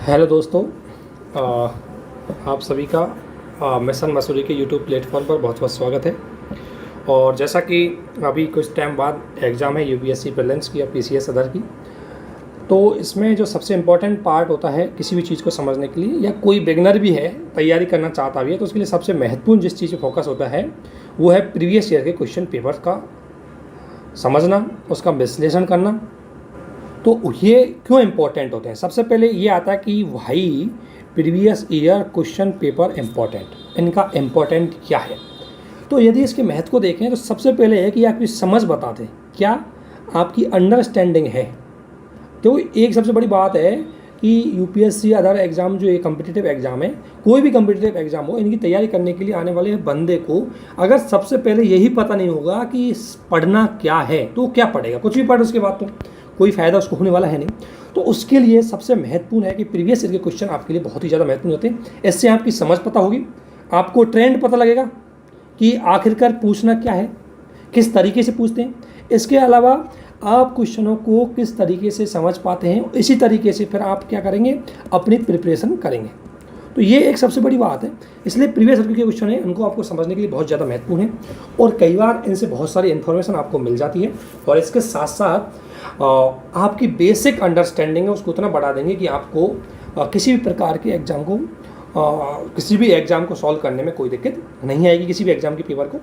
Hello दोस्तों, आप सभी का मिशन मसूरी के यूट्यूब प्लेटफॉर्म पर बहुत बहुत स्वागत है। और जैसा कि अभी कुछ टाइम बाद एग्ज़ाम है यूपीएससी प्रीलिम्स की या पीसीएस अदर की, तो इसमें जो सबसे इम्पोर्टेंट पार्ट होता है किसी भी चीज़ को समझने के लिए, या कोई बिगनर भी है तैयारी करना चाहता भी है, तो उसके लिए सबसे महत्वपूर्ण जिस चीज़ पर फोकस होता है वो है प्रीवियस ईयर के क्वेश्चन पेपर का समझना, उसका विश्लेषण करना। तो ये क्यों इम्पोर्टेंट होते हैं? सबसे पहले ये आता है कि भाई previous year question paper important, इनका इम्पोर्टेंट क्या है। तो यदि इसके महत्व को देखें तो सबसे पहले है कि आपकी समझ बताते हैं, क्या आपकी अंडरस्टैंडिंग है। तो एक सबसे बड़ी बात है कि यूपीएससी अदर एग्ज़ाम जो ये कम्पिटिटिव एग्ज़ाम है, कोई भी कम्पिटिटिव एग्ज़ाम हो, इनकी तैयारी करने के लिए आने वाले बंदे को अगर सबसे पहले यही पता नहीं होगा कि पढ़ना क्या है तो क्या पढ़ेगा, कुछ भी पढ़ उसके बाद तो कोई फ़ायदा उसको होने वाला है नहीं। तो उसके लिए सबसे महत्वपूर्ण है कि प्रीवियस ईयर के क्वेश्चन आपके लिए बहुत ही ज़्यादा महत्वपूर्ण होते हैं। इससे आपकी समझ पता होगी, आपको ट्रेंड पता लगेगा कि आखिरकार पूछना क्या है, किस तरीके से पूछते हैं। इसके अलावा आप क्वेश्चनों को किस तरीके से समझ पाते हैं, इसी तरीके से फिर आप क्या करेंगे, अपनी प्रिपरेशन करेंगे। तो ये एक सबसे बड़ी बात है। इसलिए प्रीवियस ईयर के क्वेश्चन है, उनको आपको समझने के लिए बहुत ज़्यादा महत्वपूर्ण है और कई बार इनसे बहुत सारी इन्फॉर्मेशन आपको मिल जाती है। और इसके साथ साथ आपकी बेसिक अंडरस्टैंडिंग है उसको उतना बढ़ा देंगे कि आपको किसी भी प्रकार के एग्ज़ाम को किसी भी एग्ज़ाम को सॉल्व करने में कोई दिक्कत नहीं आएगी, किसी भी एग्ज़ाम के पेपर को।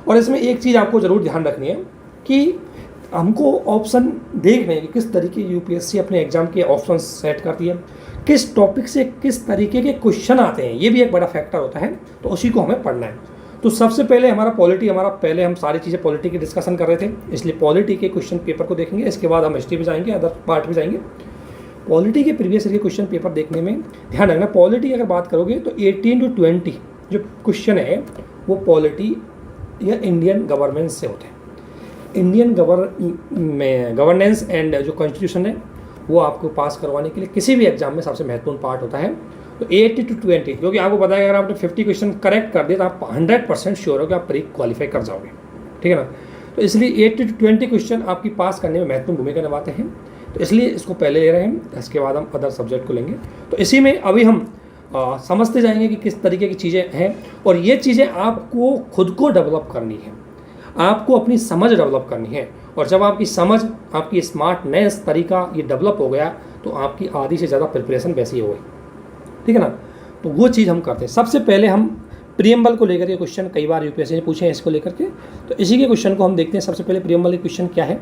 और इसमें एक चीज़ आपको ज़रूर ध्यान रखनी है कि हमको ऑप्शन देख रहे हैं कि किस तरीके यूपीएससी अपने एग्ज़ाम के ऑप्शन सेट करती है, किस टॉपिक से किस तरीके के क्वेश्चन आते हैं, ये भी एक बड़ा फैक्टर होता है। तो उसी को हमें पढ़ना है। तो सबसे पहले पहले हम सारी चीज़ें पॉलिटी की डिस्कशन कर रहे थे, इसलिए पॉलिटी के क्वेश्चन पेपर को देखेंगे। इसके बाद हम हिस्ट्री भी जाएंगे, अदर पार्ट भी जाएंगे। पॉलिटी के प्रीवियस ईयर के क्वेश्चन पेपर देखने में ध्यान रखना। पॉलिटी अगर बात करोगे तो 18 to 20 जो क्वेश्चन है वो पॉलिटी या इंडियन गवर्नेंस से होते हैं। इंडियन गवर्नेंस एंड जो कॉन्स्टिट्यूशन है वो आपको पास करवाने के लिए किसी भी एग्जाम में सबसे महत्वपूर्ण पार्ट होता है। तो 80 to 20, क्योंकि आपको पता है अगर आपने 50 क्वेश्चन करेक्ट कर दिए तो आप 100% श्योर हो कि आप प्री क्वालिफाई कर जाओगे, ठीक है ना। तो इसलिए 80 to 20 क्वेश्चन आपकी पास करने में महत्वपूर्ण भूमिका निभाते हैं। तो इसलिए इसको पहले ले रहे हैं, इसके बाद हम अदर सब्जेक्ट को लेंगे। तो इसी में अभी हम समझते जाएंगे कि किस तरीके की चीज़ें हैं और ये चीज़ें आपको खुद को डेवलप करनी है, आपको अपनी समझ डेवलप करनी है। और जब आपकी समझ, आपकी स्मार्टनेस तरीका ये डेवलप हो गया तो आपकी आधी से ज़्यादा प्रिपरेशन वैसी हो गई, ठीक है ना। तो वो चीज़ हम करते हैं। सबसे पहले हम प्रीएम्बल को लेकर के क्वेश्चन कई बार यूपीएससी ने पूछे हैं इसको लेकर के, तो इसी के क्वेश्चन को हम देखते हैं। सबसे पहले प्रीएम्बल के क्वेश्चन क्या है।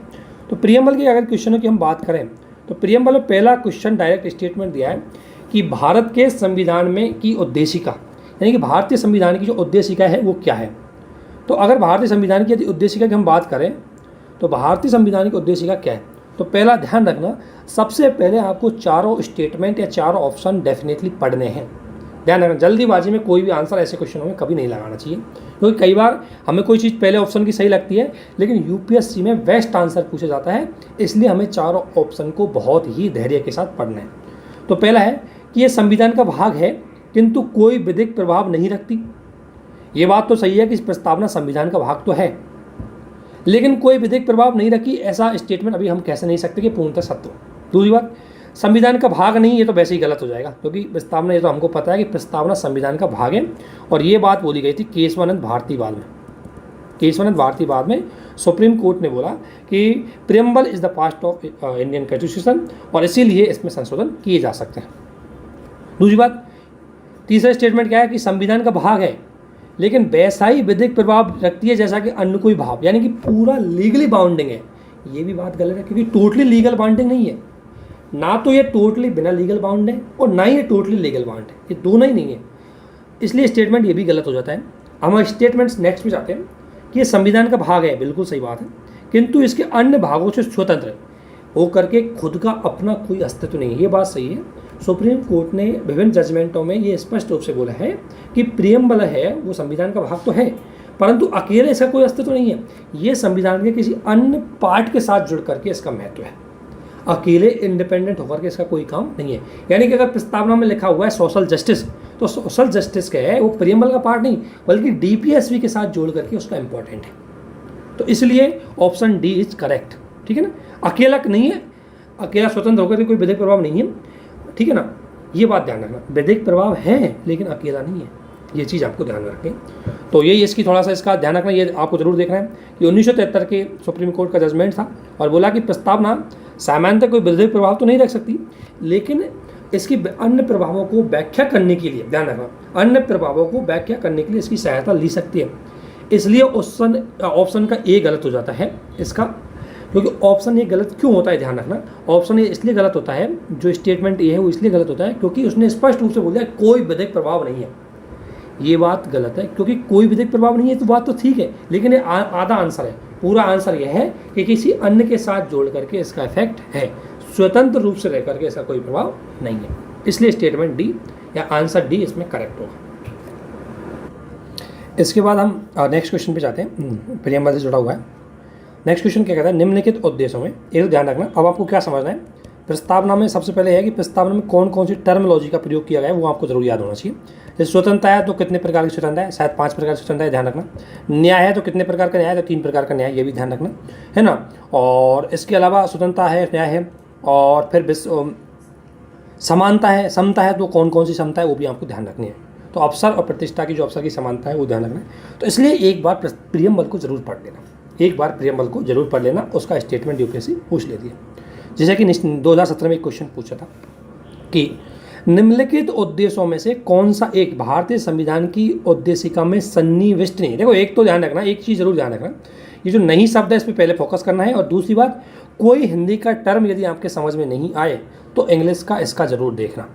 तो प्रीएम्बल के अगर क्वेश्चनों की हम बात करें तो प्रीएम्बल में पहला क्वेश्चन डायरेक्ट स्टेटमेंट दिया है कि भारत के संविधान में की उद्देशिका, यानी कि भारतीय संविधान की जो उद्देशिका है वो क्या है। तो अगर भारतीय संविधान की यदि उद्देशिका की हम बात करें तो भारतीय संविधान की उद्देशिका क्या है, तो पहला ध्यान रखना, सबसे पहले आपको चारों स्टेटमेंट या चारों ऑप्शन डेफिनेटली पढ़ने हैं। ध्यान रखना, जल्दीबाजी में कोई भी आंसर ऐसे क्वेश्चनों में कभी नहीं लगाना चाहिए, क्योंकि कई बार हमें कोई चीज़ पहले ऑप्शन की सही लगती है लेकिन यूपीएससी में बेस्ट आंसर पूछा जाता है, इसलिए हमें चारों ऑप्शन को बहुत ही धैर्य के साथ पढ़ना है। तो पहला है कि ये संविधान का भाग है किंतु कोई विधिक प्रभाव नहीं रखती। ये बात तो सही है कि इस प्रस्तावना संविधान का भाग तो है लेकिन कोई विधिक प्रभाव नहीं रखी, ऐसा स्टेटमेंट अभी हम कह नहीं सकते कि पूर्णतः सत्य हो। दूसरी बात, संविधान का भाग नहीं, ये तो वैसे ही गलत हो जाएगा, क्योंकि प्रस्तावना, ये तो हमको पता है कि प्रस्तावना संविधान का भाग है। और ये बात बोली गई थी केशवानंद भारतीवाद में। केशवानंद भारतीवाद में सुप्रीम कोर्ट ने बोला कि preamble is the part of Indian constitution और इसीलिए इसमें संशोधन किए जा सकते हैं। दूसरी बात, तीसरा स्टेटमेंट क्या है कि संविधान का भाग है लेकिन वैसा ही विधिक प्रभाव रखती है जैसा कि अन्य कोई भाव, यानी कि पूरा लीगली बाउंडिंग है। ये भी बात गलत है, क्योंकि टोटली लीगल बाउंडिंग नहीं है, ना तो ये टोटली बिना लीगल बाउंड है और ना ही ये टोटली लीगल बाउंड है, ये दोनों ही नहीं है। इसलिए स्टेटमेंट ये भी गलत हो जाता है। हम स्टेटमेंट्स नेक्स्ट में जाते हैं कि ये संविधान का भाग है, बिल्कुल सही बात है, किंतु इसके अन्य भागों से स्वतंत्र हो करके खुद का अपना कोई अस्तित्व नहीं है, ये बात सही है। सुप्रीम कोर्ट ने विभिन्न जजमेंटों में ये स्पष्ट रूप से बोला है कि प्रीएम्बल है वो संविधान का भाग तो है परंतु अकेले इसका कोई अस्तित्व नहीं है, ये संविधान के किसी अन्य पार्ट के साथ जुड़ करके इसका महत्व है। अकेले इंडिपेंडेंट होकर के इसका कोई काम नहीं है। यानी कि अगर प्रस्तावना में लिखा हुआ है सोशल जस्टिस, तो सोशल जस्टिस क्या है, वो प्रीएम्बल का पार्ट नहीं बल्कि डीपीएसवी के साथ जोड़ करके उसका इंपॉर्टेंट है। तो इसलिए ऑप्शन डी इज करेक्ट, ठीक है ना। अकेला नहीं है, अकेला स्वतंत्र होकर के कोई विधिक प्रभाव नहीं है, ठीक है ना। ये बात ध्यान रखना, विधिक प्रभाव है लेकिन अकेला नहीं है, ये चीज़ आपको ध्यान में रखें। तो यही इसकी थोड़ा सा इसका ध्यान रखना, ये आपको जरूर देखना है कि 1973 के सुप्रीम कोर्ट का जजमेंट था और बोला कि प्रस्तावना सामान्यतः कोई विधिक प्रभाव तो नहीं रख सकती, लेकिन इसकी अन्य प्रभावों को व्याख्या करने के लिए, ध्यान रखना, अन्य प्रभावों को व्याख्या करने के लिए इसकी सहायता ली सकती है। इसलिए ऑप्शन का ए गलत हो जाता है इसका, क्योंकि ऑप्शन ए गलत क्यों होता है, ध्यान रखना, ऑप्शन ए इसलिए गलत होता है, जो स्टेटमेंट ए है वो इसलिए गलत होता है क्योंकि उसने स्पष्ट रूप से बोल दिया कोई विधिक प्रभाव नहीं है। ये बात गलत है, क्योंकि कोई विधिक प्रभाव नहीं है तो बात तो ठीक है, लेकिन ये आधा आंसर है। पूरा आंसर यह है कि किसी अन्य के साथ जोड़ करके इसका इफेक्ट है, स्वतंत्र रूप से रह करके इसका कोई प्रभाव नहीं है। इसलिए स्टेटमेंट डी या आंसर डी इसमें करेक्ट होगा। इसके बाद हम नेक्स्ट क्वेश्चन पे जाते हैं, प्रियम्बल से जुड़ा हुआ है। नेक्स्ट क्वेश्चन क्या कहता है, निम्नलिखित उद्देश्यों में, ये तो ध्यान रखना। अब आपको क्या समझना है, प्रस्तावना में सबसे पहले है कि प्रस्तावना में कौन कौन सी टर्मोलॉजी का प्रयोग किया गया है वो आपको जरूर याद होना चाहिए। जैसे स्वतंत्रता है तो कितने प्रकार की स्वतंत्रता है, शायद 5 प्रकार की स्वतंत्रता है, ध्यान रखना। न्याय है तो कितने प्रकार का न्याय है, तो 3 प्रकार का न्याय, ये भी ध्यान रखना है ना। और इसके अलावा स्वतंत्रता है, न्याय है, और फिर समानता है, समता है तो कौन कौन सी समता है वो भी आपको ध्यान रखनी है। तो अवसर और प्रतिष्ठा की जो अवसर की समानता है वो ध्यान रखना है। तो इसलिए एक बार प्रियम्बल को जरूर पढ़ लेना, एक बार प्रियम्बल को जरूर पढ़ लेना, उसका स्टेटमेंट यूपीएससी पूछ लेती है। जैसे कि 2017 में एक क्वेश्चन पूछा था कि निम्नलिखित उद्देश्यों में से कौन सा एक भारतीय संविधान की उद्देशिका में सन्निविष्ट नहीं। देखो एक तो ध्यान रखना, एक चीज़ जरूर ध्यान रखना, ये जो नहीं शब्द है इस पर पहले फोकस करना है। और दूसरी बात, कोई हिंदी का टर्म यदि आपके समझ में नहीं आए तो इंग्लिश का इसका ज़रूर देखना।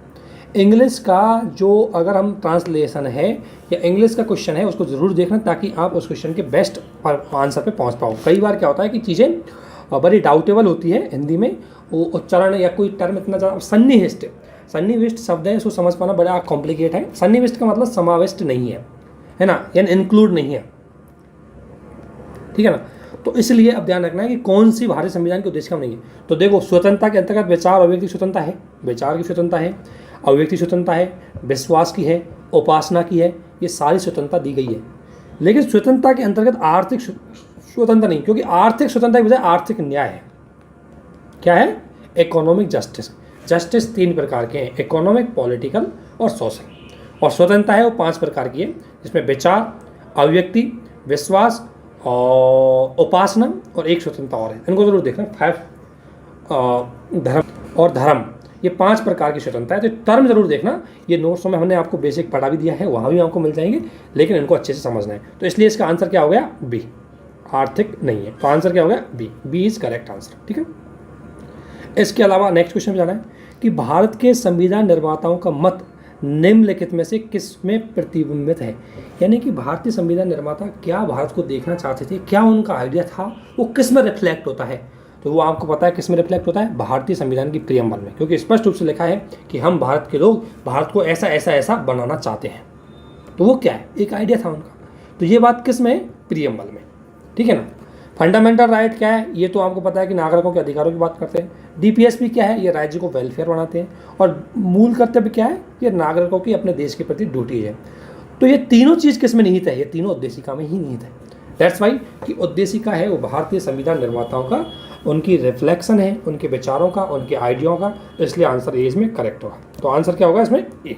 इंग्लिश का जो अगर हम ट्रांसलेशन है या इंग्लिश का क्वेश्चन है उसको ज़रूर देखना, ताकि आप उस क्वेश्चन के बेस्ट आंसर पे पहुंच पाओ। कई बार क्या होता है कि चीज़ें बड़ी डाउटेबल होती है हिंदी में, वो उच्चारण या कोई टर्म इतना ज़्यादा, सन्निविष्ट शब्द है, इसको समझ पाना बड़ा कॉम्प्लिकेट है। सन्निविष्ट का मतलब समाविष्ट नहीं है ना, यानी इंक्लूड नहीं है, ठीक है ना। तो इसलिए अब ध्यान रखना है कि कौन सी भारतीय संविधान की उद्देशिका नहीं है। तो देखो, स्वतंत्रता के अंतर्गत विचार और अभिव्यक्ति स्वतंत्रता है, विचार की स्वतंत्रता है, अभिव्यक्ति स्वतंत्रता है, विश्वास की है, उपासना की है, ये सारी स्वतंत्रता दी गई है। लेकिन स्वतंत्रता के अंतर्गत आर्थिक स्वतंत्रता नहीं, क्योंकि आर्थिक स्वतंत्रता की बजाय आर्थिक न्याय है। क्या है? Economic justice. जस्टिस 3 प्रकार के हैं, इकोनॉमिक, पॉलिटिकल और सोशल। और स्वतंत्रता है वो 5 प्रकार की है, जिसमें विचार, अभिव्यक्ति, विश्वास और उपासना और एक स्वतंत्रता और है, इनको जरूर देखना। 5 धर्म और धर्म, ये 5 प्रकार की स्वतंत्रता है। तो टर्म जरूर देखना, ये नोट्स में हमने आपको बेसिक पढ़ा भी दिया है, वहाँ भी आपको मिल जाएंगे, लेकिन इनको अच्छे से समझना है। तो इसलिए इसका आंसर क्या हो गया? बी, आर्थिक नहीं है। तो आंसर क्या हो गया? B, B is correct answer, ठीक है। इसके अलावा नेक्स्ट क्वेश्चन में जाना है कि भारत के संविधान निर्माताओं का मत निम्नलिखित में से किस में प्रतिबिंबित है। यानी कि भारतीय संविधान निर्माता क्या भारत को देखना चाहते थे, क्या उनका आइडिया था, वो किस में रिफ्लेक्ट होता है। तो वो आपको पता है किस में रिफ्लेक्ट होता है? भारतीय संविधान की प्रियम्बल में, क्योंकि स्पष्ट रूप से लिखा है कि हम भारत के लोग भारत को ऐसा ऐसा ऐसा बनाना चाहते हैं। तो वो क्या है? एक आइडिया था उनका। तो ये बात किस में? प्रियम्बल में, ठीक है ना। फंडामेंटल राइट क्या है? ये तो आपको पता है कि नागरिकों के अधिकारों की बात करते हैं। डीपीएसपी क्या है? ये राज्य को वेलफेयर बनाते हैं। और मूल कर्तव्य क्या है? ये नागरिकों की अपने देश के प्रति ड्यूटी है। तो ये तीनों चीज़ किस में निहित है? ये तीनों उद्देशिका में ही निहित है। दैट्स वाई कि उद्देशिका है वो भारतीय संविधान निर्माताओं का, उनकी रिफ्लेक्शन है, उनके विचारों का, उनके आइडियाओं का। इसलिए आंसर ए इसमें करेक्ट होगा। तो आंसर क्या होगा इसमें? ए,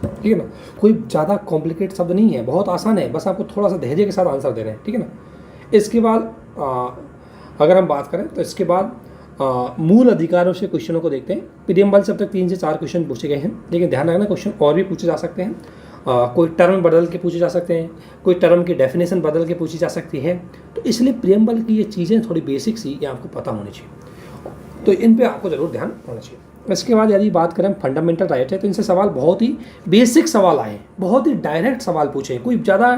ठीक है ना। कोई ज़्यादा कॉम्प्लिकेट शब्द नहीं है, बहुत आसान है, बस आपको थोड़ा सा धैर्य के साथ आंसर दे रहे हैं, ठीक है ना। इसके बाद अगर हम बात करें तो इसके बाद मूल अधिकारों से क्वेश्चनों को देखते हैं। प्रियम्बल से अब तक 3 से 4 क्वेश्चन पूछे गए हैं, लेकिन ध्यान रखना क्वेश्चन और भी पूछे जा सकते हैं। कोई टर्म बदल के पूछे जा सकते हैं, कोई टर्म की डेफिनेशन बदल के पूछी जा सकती है। तो इसलिए प्रियम्बल की ये चीज़ें थोड़ी बेसिक सी ये आपको पता होनी चाहिए, तो इन पे आपको ज़रूर ध्यान होना चाहिए। इसके बाद यदि बात करें फंडामेंटल राइट है, तो इनसे सवाल बहुत ही बेसिक सवाल आए, बहुत ही डायरेक्ट सवाल पूछे, कोई ज़्यादा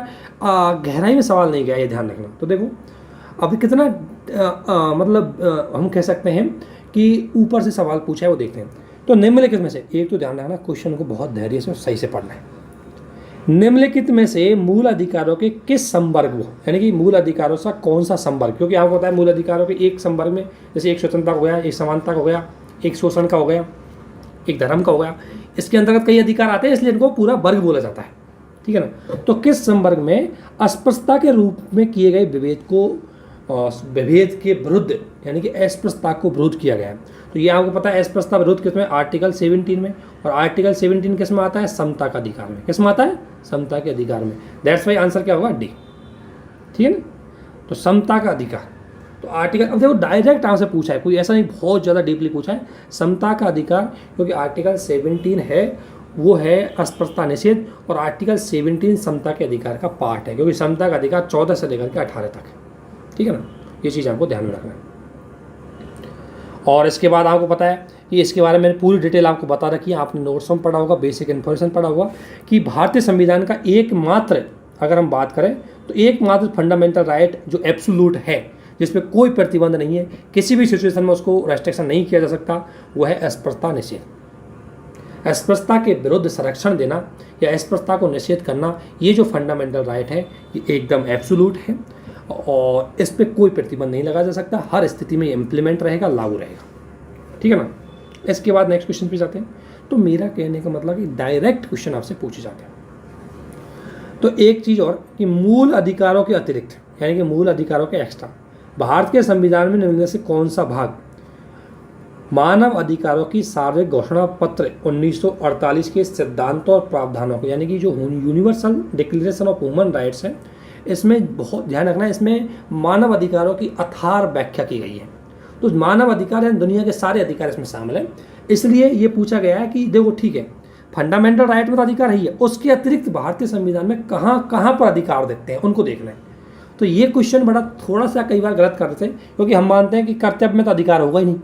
गहराई में सवाल नहीं गया, ये ध्यान रखना। तो देखो अभी कितना मतलब हम कह सकते हैं कि ऊपर से सवाल पूछा है वो देखते हैं। तो निम्नलिखित में से एक तो ध्यान रखना, क्वेश्चन को बहुत धैर्य से सही से पढ़ना है। निम्नलिखित में से मूल अधिकारों के किस संवर्ग वो, यानी कि मूल अधिकारों से कौन सा संवर्ग, क्योंकि आपको पता है मूल अधिकारों के एक संवर्ग में जैसे एक स्वतंत्रता हो गया, एक समानता का हो गया, एक शोषण का हो गया, एक धर्म का हो गया, इसके अंतर्गत कई अधिकार आते हैं, इसलिए इनको पूरा वर्ग बोला जाता है, ठीक है ना। तो किस संवर्ग में अस्पृश्यता के रूप में किए गए विभेद को विभेद के विरुद्ध यानी कि अस्पृश्यता को विरोध किया गया है। तो ये आपको पता है अस्पृश्यता विरोध किस में, आर्टिकल 17 में, और आर्टिकल 17 किस में आता है, समता का अधिकार में। किस में आता है, समता के अधिकार में। दैट्स वाई आंसर क्या होगा, डी। ठीक है ना, तो समता का अधिकार। तो आर्टिकल, अब देखो डायरेक्ट आपसे पूछा है, कोई ऐसा नहीं बहुत ज़्यादा डीपली पूछा है, समता का अधिकार, क्योंकि आर्टिकल 17 है वो है अस्पृश्यता निषेध, और आर्टिकल 17 समता के अधिकार का पार्ट है, क्योंकि समता का अधिकार 14 से लेकर के 18 तक है। ठीक है ना, ये चीज़ आपको ध्यान में रखना है। और इसके बाद आपको पता है कि इसके बारे में पूरी डिटेल आपको बता रखी है, आपने नोट्स में पढ़ा होगा, बेसिक इन्फॉर्मेशन पढ़ा होगा कि भारतीय संविधान का एकमात्र, अगर हम बात करें तो एकमात्र फंडामेंटल राइट जो एब्सोल्यूट है, जिसमें कोई प्रतिबंध नहीं है, किसी भी सिचुएशन में उसको रेस्ट्रिक्शन नहीं किया जा सकता, वो है अस्पृश्यता निषेध। अस्पृश्यता के विरुद्ध संरक्षण देना या अस्पृश्यता को निषेध करना, ये जो फंडामेंटल राइट है ये एकदम एब्सोल्यूट है और इस पर कोई प्रतिबंध नहीं लगाया जा सकता, हर स्थिति में इम्प्लीमेंट रहेगा, लागू रहेगा। ठीक है ना। इसके बाद नेक्स्ट क्वेश्चन पे जाते हैं। तो मेरा कहने का मतलब कि डायरेक्ट क्वेश्चन आपसे पूछे जाते हैं। तो एक चीज़ और कि मूल अधिकारों के अतिरिक्त यानी कि मूल अधिकारों के एक्स्ट्रा भारत के संविधान में निम्न से कौन सा भाग मानव अधिकारों की सार्वजनिक घोषणा पत्र 1948 के सिद्धांतों और प्रावधानों को, यानी कि जो universal declaration of human rights है, इसमें बहुत ध्यान रखना है, इसमें मानव अधिकारों की अथार व्याख्या की गई है। तो मानव अधिकार है, दुनिया के सारे अधिकार इसमें शामिल हैं। इसलिए ये पूछा गया है कि देखो ठीक है, फंडामेंटल राइट में तो अधिकार ही है, उसके अतिरिक्त भारतीय संविधान में कहाँ कहाँ पर अधिकार देते हैं, उनको देखना है। तो ये क्वेश्चन बड़ा थोड़ा सा कई बार गलत करते हैं, क्योंकि हम मानते हैं कि कर्तव्य में तो अधिकार होगा ही नहीं।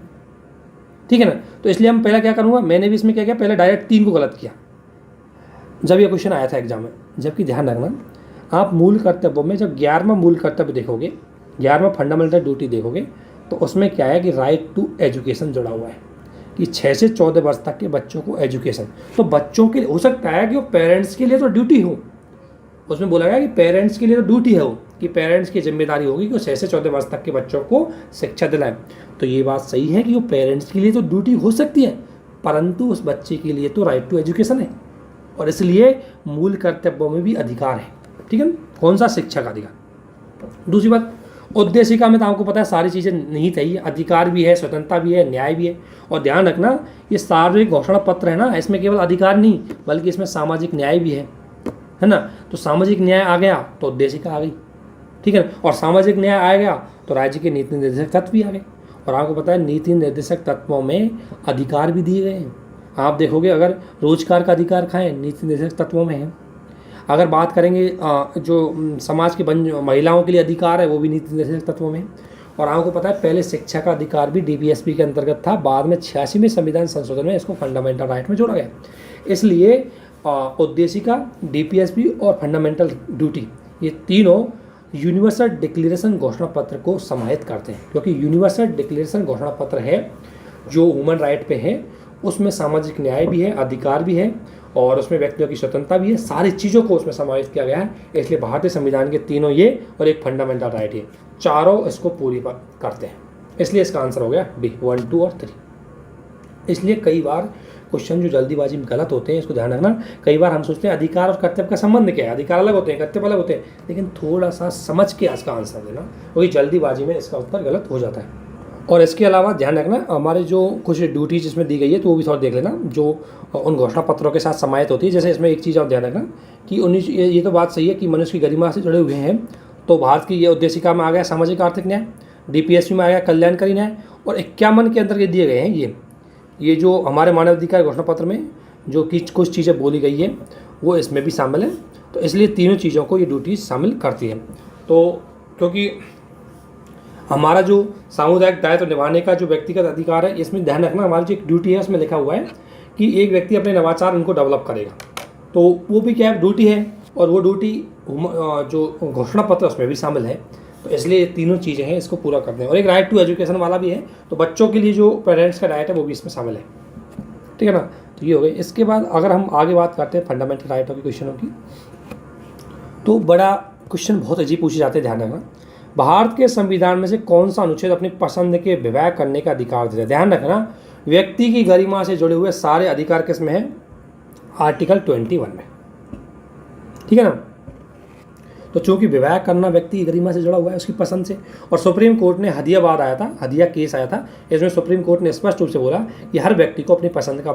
ठीक है ना, तो इसलिए हम पहले क्या करूँगा, मैंने भी इसमें क्या किया, पहले डायरेक्ट 3 को गलत किया जब ये क्वेश्चन आया था एग्जाम में। जबकि ध्यान रखना, आप मूल कर्तव्यों में जब 11वां मूल कर्तव्य देखोगे, 11वां फंडामेंटल ड्यूटी देखोगे, तो उसमें क्या है कि राइट टू एजुकेशन जुड़ा हुआ है कि 6 से 14 वर्ष तक के बच्चों को एजुकेशन। तो बच्चों के हो सकता है कि वो पेरेंट्स के लिए तो ड्यूटी हो, उसमें बोला गया कि पेरेंट्स के लिए तो ड्यूटी है वो, कि पेरेंट्स की जिम्मेदारी होगी कि वो 6 से 14 वर्ष तक के बच्चों को शिक्षा दिलाएं। तो ये बात सही है कि वो पेरेंट्स के लिए तो ड्यूटी हो सकती है, परंतु उस बच्चे के लिए तो राइट टू एजुकेशन है, और इसलिए मूल कर्तव्यों में भी अधिकार है। ठीक है, कौन सा, शिक्षा का अधिकार। दूसरी बात, उद्देशिका में तो आपको पता है सारी चीज़ें नहीं चाहिए, अधिकार भी है, स्वतंत्रता भी है, न्याय भी है। और ध्यान रखना, ये सार्वजनिक घोषणा पत्र है ना, इसमें केवल अधिकार नहीं बल्कि इसमें सामाजिक न्याय भी है ना। तो सामाजिक न्याय आ गया तो उद्देशिका आ गई। ठीक है, और सामाजिक न्याय आ गया तो राज्य के नीति निर्देशक तत्व भी आ गए। और आपको पता है नीति निर्देशक तत्वों में अधिकार भी दिए गए हैं। आप देखोगे अगर रोजगार का अधिकार खाएँ, नीति निर्देशक तत्वों में है। अगर बात करेंगे जो समाज के महिलाओं के लिए अधिकार है, वो भी नीति निर्देशक तत्वों में। और आपको पता है पहले शिक्षा का अधिकार भी DPSP के अंतर्गत था, बाद में 86वें संविधान संशोधन में इसको फंडामेंटल राइट में जोड़ा गया। इसलिए उद्देशिका, DPSP और फंडामेंटल ड्यूटी, ये तीनों यूनिवर्सल डिक्लेरेशन घोषणा पत्र को समाहित करते हैं, क्योंकि यूनिवर्सल डिक्लेरेशन घोषणा पत्र है जो ह्यूमन राइट पे है, उसमें सामाजिक न्याय भी है, अधिकार भी है, और उसमें व्यक्तियों की स्वतंत्रता भी है, सारी चीज़ों को उसमें समाहित किया गया है। इसलिए भारतीय संविधान के तीनों ये और एक फंडामेंटल राइट है, चारों इसको पूरी करते हैं। इसलिए इसका आंसर हो गया B, 1, 2 और 3। इसलिए कई बार क्वेश्चन जो जल्दीबाजी में गलत होते हैं, इसको ध्यान रखना। कई बार हम सोचते हैं अधिकार और कर्तव्य का संबंध क्या है, अधिकार अलग होते हैं, कर्तव्य अलग होते हैं, लेकिन थोड़ा सा समझ के इसका आंसर देना, क्योंकि जल्दीबाजी में इसका उत्तर गलत हो जाता है। और इसके अलावा ध्यान रखना, हमारे जो कुछ ड्यूटीज इसमें दी गई है तो वो भी थोड़ा देख लेना, जो उन घोषणा पत्रों के साथ समाहित होती है। जैसे इसमें एक चीज़ और ध्यान रखना कि ये तो बात सही है कि मनुष्य की गरिमा से जुड़े हुए हैं। तो भारत की ये उद्देशिका में आ गया सामाजिक आर्थिक न्याय, DPSP में आ गया कल्याणकारी न्याय, और 51 के अंतर्गत दिए गए हैं ये जो हमारे मानवाधिकार घोषणा पत्र में जो कुछ चीज़ें बोली गई है वो इसमें भी शामिल है। तो इसलिए तीनों चीज़ों को ये ड्यूटीज शामिल करती है। तो क्योंकि हमारा जो सामुदायिक दायित्व निभाने का जो व्यक्तिगत अधिकार है, इसमें ध्यान रखना, हमारी जो एक ड्यूटी है उसमें लिखा हुआ है कि एक व्यक्ति अपने नवाचार उनको डेवलप करेगा, तो वो भी क्या है, ड्यूटी है, और वो ड्यूटी जो घोषणा पत्र उसमें भी शामिल है। तो इसलिए ये तीनों चीज़ें हैं, इसको पूरा करते हैं। और एक राइट टू एजुकेशन वाला भी है, तो बच्चों के लिए जो पेरेंट्स का राइट है वो भी इसमें शामिल है। ठीक है ना, तो ये हो गए। इसके बाद अगर हम आगे बात करते हैं फंडामेंटल राइटों की क्वेश्चनों की, तो बड़ा क्वेश्चन बहुत अजीब पूछे जाते हैं। ध्यान रखना, भारत के संविधान में से कौन सा अनुच्छेद अपनी पसंद के विवाह करने का अधिकार देता है। ध्यान रखना, व्यक्ति की गरिमा से जुड़े हुए सारे अधिकार किस में है, आर्टिकल 21 में। ठीक है ना, तो चूंकि विवाह करना व्यक्ति की गरिमा से जुड़ा हुआ है उसकी पसंद से, और सुप्रीम कोर्ट ने हदियाबाद आया था, हदिया केस आया था, इसमें सुप्रीम कोर्ट ने स्पष्ट रूप से बोला कि हर व्यक्ति को अपनी पसंद का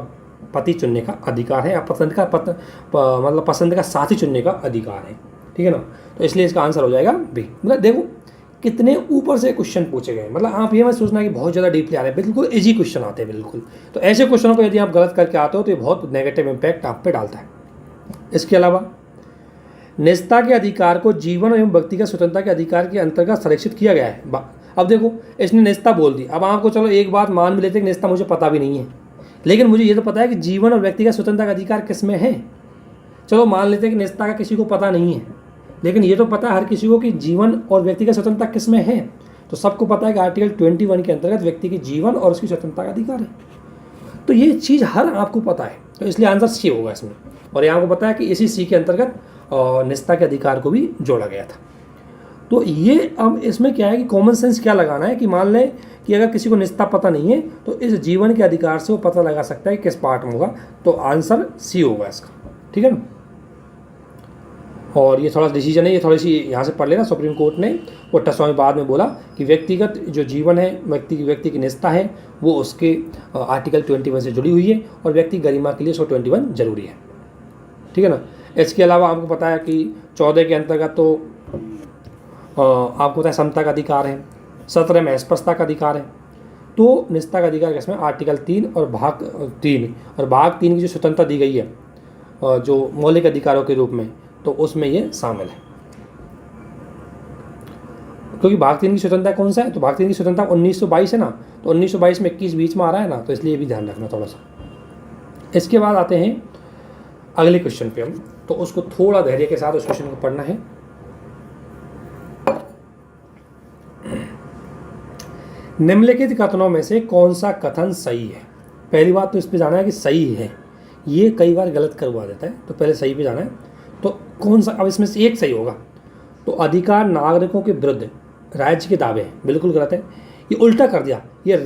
पति चुनने का अधिकार है, या मतलब पसंद का साथी चुनने का अधिकार है, ठीक है ना। तो इसलिए इसका आंसर हो जाएगा बी। मतलब देखो कितने ऊपर से क्वेश्चन पूछे गए, मतलब आप ये मत सोचना कि बहुत ज़्यादा डीपली आ रहे हैं, बिल्कुल इजी क्वेश्चन आते हैं बिल्कुल। तो ऐसे क्वेश्चनों को यदि आप गलत करके आते हो तो ये बहुत नेगेटिव इम्पैक्ट आप पे डालता है। इसके अलावा निजता के अधिकार को जीवन एवं व्यक्तिगत स्वतंत्रता के अधिकार के अंतर्गत संरक्षित किया गया है। अब देखो इसने निजता बोल दी, अब आपको चलो एक बात मान भी लेते हैं कि निजता मुझे पता भी नहीं है, लेकिन मुझे ये तो पता है कि जीवन और व्यक्तिगत स्वतंत्रता का अधिकार किस में है। चलो मान लेते हैं कि निजता का किसी को पता नहीं है, लेकिन ये तो पता है हर किसी को कि जीवन और व्यक्तिगत स्वतंत्रता किस में है। तो सबको पता है कि आर्टिकल 21 के अंतर्गत व्यक्ति की जीवन और उसकी स्वतंत्रता का अधिकार है। तो ये चीज़ हर आपको पता है, तो इसलिए आंसर सी होगा इसमें। और ये आपको पता है कि इसी सी के अंतर्गत निजता के अधिकार को भी जोड़ा गया था। तो ये अब इसमें क्या है कि कॉमन सेंस क्या लगाना है कि मान लें कि अगर किसी को निजता पता नहीं है तो इस जीवन के अधिकार से वो पता लगा सकता है कि किस पार्ट में होगा, तो आंसर सी होगा इसका, ठीक है ना। और ये थोड़ा डिसीजन है, ये थोड़ी सी यहाँ से पढ़ लेना। सुप्रीम कोर्ट ने वो 28वें बाद में बोला कि व्यक्तिगत जो जीवन है, व्यक्ति की निजता है, वो उसके आर्टिकल 21 से जुड़ी हुई है, और व्यक्ति गरिमा के लिए 121 जरूरी है, ठीक है ना। इसके अलावा आपको पता है कि 14 के अंतर्गत तो आपको पता है समता का अधिकार है, 17 में स्पष्टता का अधिकार है। तो निजता का अधिकार किसमें, आर्टिकल 3 और भाग 3, और भाग 3 की जो स्वतंत्रता दी गई है जो मौलिक अधिकारों के रूप में, तो उसमें ये शामिल है। क्योंकि भाग 3 की स्वतंत्रता कौन सा है, तो भाग 3 की स्वतंत्रता 1922 है ना, तो 1922 में 21 बीच में आ रहा है ना, तो इसलिए ये भी ध्यान रखना थोड़ा सा। इसके बाद आते हैं अगले क्वेश्चन पे हम, तो उसको थोड़ा धैर्य के साथ उस क्वेश्चन को पढ़ना है। निम्नलिखित कथनों में से कौन सा कथन सही है। पहली बात तो इस पे जाना है कि सही है, ये कई बार गलत करवा देता है, तो पहले सही पे जाना है। तो कौन सा, अब इसमें से एक सही होगा। तो अधिकार नागरिकों के विरुद्ध राज्य के दावे हैं, बिल्कुल गलत है, ये उल्टा कर दिया, ये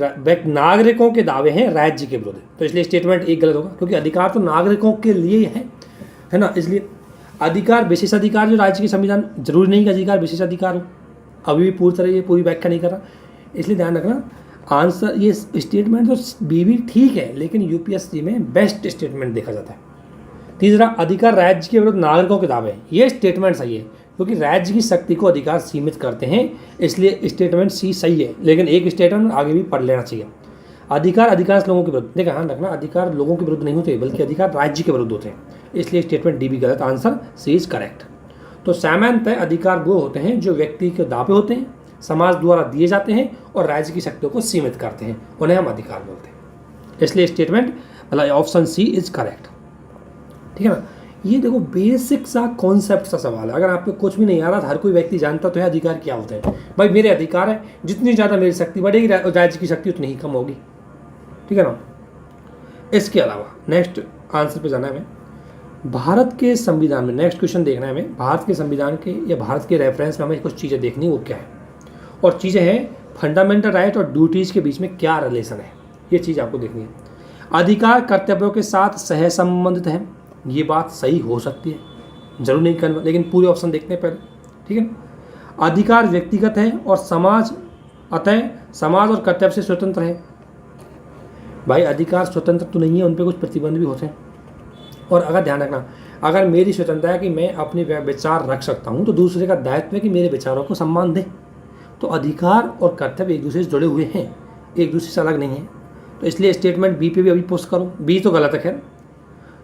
नागरिकों के दावे हैं राज्य के विरुद्ध, तो इसलिए स्टेटमेंट एक गलत होगा, क्योंकि अधिकार तो नागरिकों के लिए है ना। इसलिए अधिकार विशेषाधिकार जो राज्य के संविधान, जरूरी नहीं कि अधिकार विशेषाधिकार हो, अभी भी पूरी तरह ये पूरी व्याख्या नहीं कर रहा, इसलिए ध्यान रखना। आंसर ये स्टेटमेंट तो भी ठीक है, लेकिन यूपीएससी में बेस्ट स्टेटमेंट देखा जाता है। तीसरा, अधिकार राज्य के विरुद्ध नागरिकों के दावे, ये स्टेटमेंट सही है, क्योंकि राज्य की शक्ति को अधिकार सीमित करते हैं, इसलिए स्टेटमेंट सी सही है। लेकिन एक स्टेटमेंट आगे भी पढ़ लेना चाहिए। अधिकार अधिकांश लोगों के विरुद्ध, देखा ध्यान रखना, अधिकार लोगों के विरुद्ध नहीं होते, बल्कि अधिकार राज्य के विरुद्ध होते हैं, इसलिए स्टेटमेंट डी भी गलत, आंसर सी इज करेक्ट। तो सामान्यतः अधिकार वो होते हैं जो व्यक्ति के दावे होते हैं, समाज द्वारा दिए जाते हैं और राज्य की शक्तियों को सीमित करते हैं, उन्हें हम अधिकार बोलते हैं, इसलिए स्टेटमेंट मतलब ऑप्शन सी इज करेक्ट, ठीक है ना। ये देखो बेसिक सा कॉन्सेप्ट सा सवाल है, अगर आपको कुछ भी नहीं आ रहा तो हर कोई व्यक्ति जानता तो है अधिकार क्या होते हैं। भाई मेरे अधिकार है, जितनी ज़्यादा मेरी शक्ति बढ़ेगी राज्य की शक्ति उतनी ही कम होगी, ठीक है ना। इसके अलावा नेक्स्ट आंसर पे जाना है हमें। भारत के संविधान में, नेक्स्ट क्वेश्चन देखना है हमें, भारत के संविधान के या भारत के रेफरेंस में हमें कुछ चीज़ें देखनी, वो क्या है, और चीज़ें हैं फंडामेंटल राइट और ड्यूटीज़ के बीच में क्या रिलेशन है, ये चीज़ आपको देखनी है। अधिकार कर्तव्यों के साथ सह संबंधित है, ये बात सही हो सकती है, जरूर नहीं करना, लेकिन पूरे ऑप्शन देखते हैं पहले, ठीक है। अधिकार व्यक्तिगत है और समाज, अतः समाज और कर्तव्य से स्वतंत्र है। भाई अधिकार स्वतंत्र तो नहीं है, उन पर कुछ प्रतिबंध भी होते हैं। और अगर ध्यान रखना, अगर मेरी स्वतंत्रता है कि मैं अपने विचार रख सकता हूँ, तो दूसरे का दायित्व है कि मेरे विचारों को सम्मान दे। तो अधिकार और कर्तव्य एक दूसरे से जुड़े हुए हैं, एक दूसरे से अलग नहीं है, तो इसलिए स्टेटमेंट बी पे भी अभी पोस्ट करो, बी तो गलत है खैर।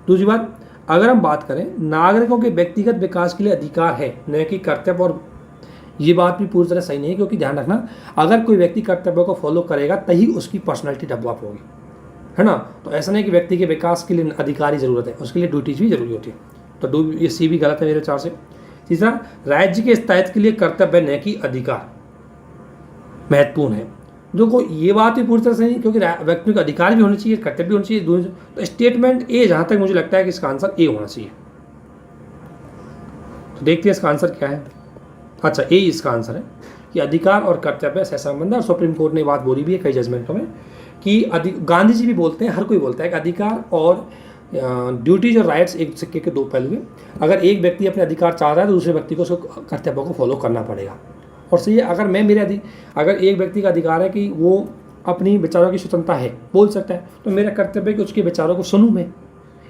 दूसरी बात, अगर हम बात करें नागरिकों के व्यक्तिगत विकास के लिए अधिकार है न कि कर्तव्य, और ये बात भी पूरी तरह सही नहीं है, क्योंकि ध्यान रखना अगर कोई व्यक्ति कर्तव्यों को फॉलो करेगा तभी उसकी पर्सनैलिटी डेवलप होगी, है ना। तो ऐसा नहीं कि व्यक्ति के विकास के लिए अधिकार ही जरूरत है, उसके लिए ड्यूटीज भी जरूरी होती है, तो ये सी भी गलत है मेरे विचार से। तीसरा, राज्य के स्थायित्व के लिए कर्तव्य न कि अधिकार महत्वपूर्ण है, जो को ये बात भी पूरी तरह से नहीं, क्योंकि व्यक्ति का अधिकार भी होना चाहिए, कर्तव्य भी होना चाहिए, दोनों। तो स्टेटमेंट ए, जहाँ तक मुझे लगता है कि इसका आंसर ए होना चाहिए। तो देखते हैं इसका आंसर क्या है। अच्छा, ए इसका आंसर है कि अधिकार और कर्तव्य से संबंध है, और सुप्रीम कोर्ट ने बात बोली भी है कई जजमेंटों में कि गांधी जी भी बोलते हैं, हर कोई बोलता है कि अधिकार और ड्यूटीज और राइट्स एक सिक्के के दो पहलू हैं। अगर एक व्यक्ति अपने अधिकार चाह रहा है तो दूसरे व्यक्ति को उसको कर्तव्यों को फॉलो करना पड़ेगा। और सही है, अगर एक व्यक्ति का अधिकार है कि वो अपनी विचारों की स्वतंत्रता है, बोल सकता है, तो मेरा कर्तव्य है कि उसके विचारों को सुनूं मैं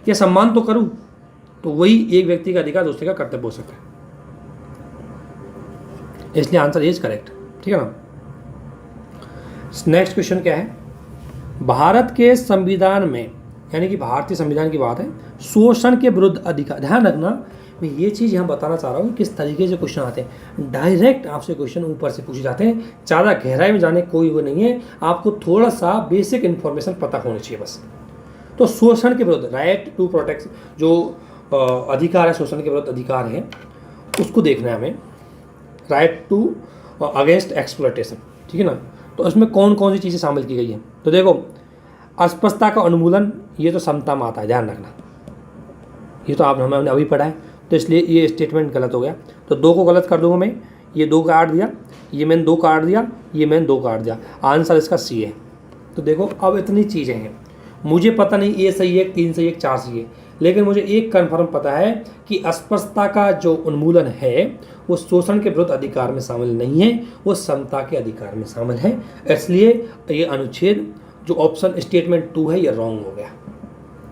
या सम्मान तो करूं। तो वही एक व्यक्ति का अधिकार दूसरे का कर्तव्य हो सकता है, इसलिए आंसर इज करेक्ट। ठीक है ना। नेक्स्ट क्वेश्चन क्या है, भारत के संविधान में, यानी कि भारतीय संविधान की बात है, शोषण के विरुद्ध अधिकार। ध्यान रखना, मैं ये चीज़ यहाँ बताना चाह रहा हूँ किस तरीके से क्वेश्चन आते हैं। डायरेक्ट आपसे क्वेश्चन ऊपर से पूछे जाते हैं, ज़्यादा गहराई में जाने कोई वो नहीं है, आपको थोड़ा सा बेसिक इन्फॉर्मेशन पता होनी चाहिए बस। तो शोषण के विरुद्ध, राइट टू प्रोटेक्ट, जो अधिकार है, शोषण के विरुद्ध अधिकार है, उसको देखना है हमें। राइट टू अगेंस्ट एक्सप्लॉयटेशन, ठीक है ना। तो इसमें कौन कौन सी चीज़ें शामिल की गई हैं, तो देखो, अस्पृश्यता का उन्मूलन, ये तो समता में आता है, ध्यान रखना, ये तो हमने अभी पढ़ा है, तो इसलिए ये स्टेटमेंट गलत हो गया। तो 2 को गलत कर दूंगा मैं, ये 2 काट दिया, ये मैंने 2 काट दिया, ये मैंने 2 काट दिया, आंसर इसका सी है। तो देखो, अब इतनी चीज़ें हैं, मुझे पता नहीं ए सही है, 3 सही है, 4 सही है, लेकिन मुझे एक कन्फर्म पता है कि अस्पृश्यता का जो उन्मूलन है वो शोषण के विरुद्ध अधिकार में शामिल नहीं है, वो समता के अधिकार में शामिल है। इसलिए ये अनुच्छेद जो ऑप्शन स्टेटमेंट 2 है ये रॉन्ग हो गया,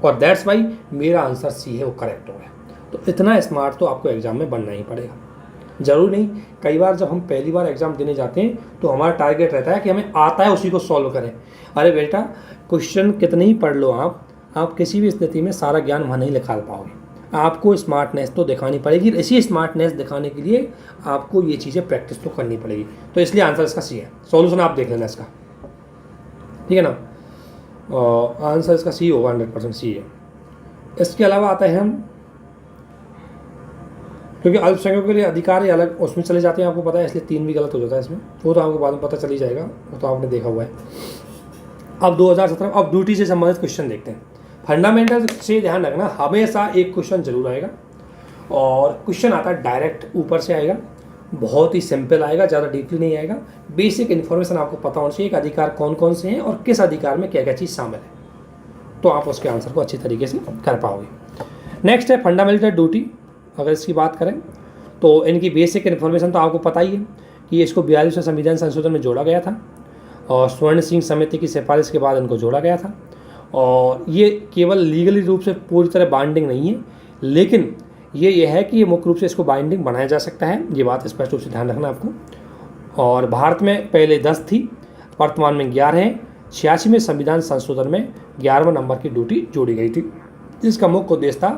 और दैट्स वाई मेरा आंसर सी है वो करेक्ट हो गया। तो इतना स्मार्ट तो आपको एग्जाम में बनना ही पड़ेगा। जरूर नहीं, कई बार जब हम पहली बार एग्जाम देने जाते हैं तो हमारा टारगेट रहता है कि हमें आता है उसी को सॉल्व करें। अरे बेटा, क्वेश्चन कितने ही पढ़ लो आप किसी भी स्थिति में सारा ज्ञान वहाँ नहीं निकाल पाओगे। आपको स्मार्टनेस तो दिखानी पड़ेगी, इसी स्मार्टनेस दिखाने के लिए आपको ये चीज़ें प्रैक्टिस तो करनी पड़ेगी। तो इसलिए आंसर इसका सी है। सॉल्यूशन आप देख लेना इसका, ठीक है ना। आंसर इसका सी होगा, 100% सी है। इसके अलावा आता है हम, क्योंकि अल्पसंख्यकों के लिए अधिकार ही अलग उसमें चले जाते हैं, आपको पता है, इसलिए 3 भी गलत हो जाता है इसमें, वो तो आपको बाद में पता चल ही जाएगा, वो तो आपने देखा हुआ है। अब 2017, अब ड्यूटी से संबंधित क्वेश्चन देखते हैं। फंडामेंटल से ध्यान रखना, हमेशा एक क्वेश्चन जरूर आएगा, और क्वेश्चन आता है डायरेक्ट ऊपर से आएगा, बहुत ही सिंपल आएगा, ज़्यादा डीपली नहीं आएगा। बेसिक इन्फॉर्मेशन आपको पता होना चाहिए कि अधिकार कौन कौन से हैं और किस अधिकार में क्या क्या चीज़ शामिल है, तो आप उसके आंसर को अच्छी तरीके से कर पाओगे। नेक्स्ट है फंडामेंटल ड्यूटी। अगर इसकी बात करें तो इनकी बेसिक इन्फॉर्मेशन तो आपको पता ही है कि इसको 42वें संविधान संशोधन में जोड़ा गया था, और स्वर्ण सिंह समिति की सिफारिश के बाद इनको जोड़ा गया था। और ये केवल लीगली रूप से पूरी तरह बाइंडिंग नहीं है, लेकिन ये है कि ये मुख्य रूप से इसको बाइंडिंग बनाया जा सकता है, ये बात स्पष्ट रूप से ध्यान रखना आपको। और भारत में पहले 10 थी, वर्तमान में 11 हैं। 86वें संविधान संशोधन में 11वें नंबर की ड्यूटी जोड़ी गई थी, जिसका मुख्य उद्देश्य था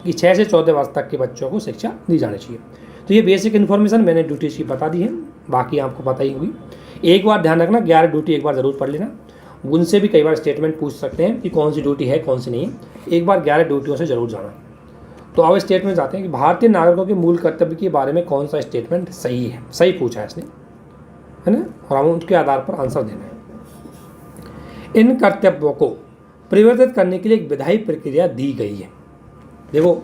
कि 6 से 14 वर्ष तक के बच्चों को शिक्षा दी जानी चाहिए। तो ये बेसिक इन्फॉर्मेशन मैंने ड्यूटीज़ की बता दी है, बाकी आपको पता ही होगी। एक बार ध्यान रखना, 11 ड्यूटी एक बार ज़रूर पढ़ लेना, उनसे भी कई बार स्टेटमेंट पूछ सकते हैं कि कौन सी ड्यूटी है कौन सी नहीं है, एक बार 11 ड्यूटियों से ज़रूर जाना। तो अब स्टेटमेंट जाते हैं कि भारतीय नागरिकों के मूल कर्तव्य के बारे में कौन सा स्टेटमेंट सही है, सही पूछा है इसने, है ना, और हम उसके आधार पर आंसर देना है। इन कर्तव्यों को परिवर्तित करने के लिए एक विधायी प्रक्रिया दी गई है। देखो,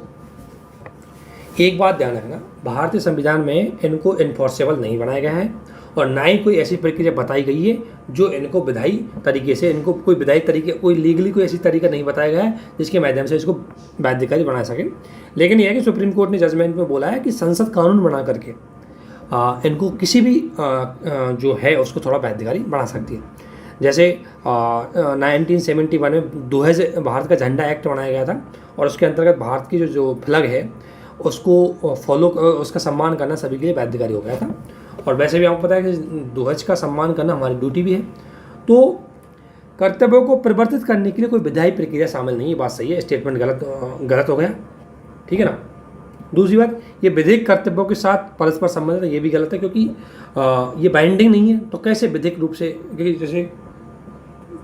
एक बात ध्यान रखना, भारतीय संविधान में इनको इन्फोर्सेबल नहीं बनाया गया है, और ना ही कोई ऐसी प्रक्रिया बताई गई है जो इनको विधायी तरीके से, इनको कोई विधायी तरीके, कोई लीगली कोई ऐसी तरीका नहीं बताया गया है जिसके माध्यम से इसको बाध्यकारी बना सके। लेकिन यह है कि सुप्रीम कोर्ट ने जजमेंट में बोला है कि संसद कानून बना करके इनको किसी भी जो है उसको थोड़ा बाध्यकारी बना सकती है। जैसे 1971 में 2000 भारत का झंडा एक्ट बनाया गया था, और उसके अंतर्गत भारत की जो फ्लैग है उसको फॉलो, उसका सम्मान करना सभी के लिए बाध्यकारी हो गया था। और वैसे भी आपको पता है कि ध्वज का सम्मान करना हमारी ड्यूटी भी है। तो कर्तव्यों को परिवर्तित करने के लिए कोई विधायी प्रक्रिया शामिल नहीं, ये बात सही है, स्टेटमेंट गलत हो गया, ठीक है ना। दूसरी बात, ये विधिक कर्तव्यों के साथ परस्पर संबंधित है, ये भी गलत है, क्योंकि ये बाइंडिंग नहीं है। तो कैसे विधिक रूप से, क्योंकि जैसे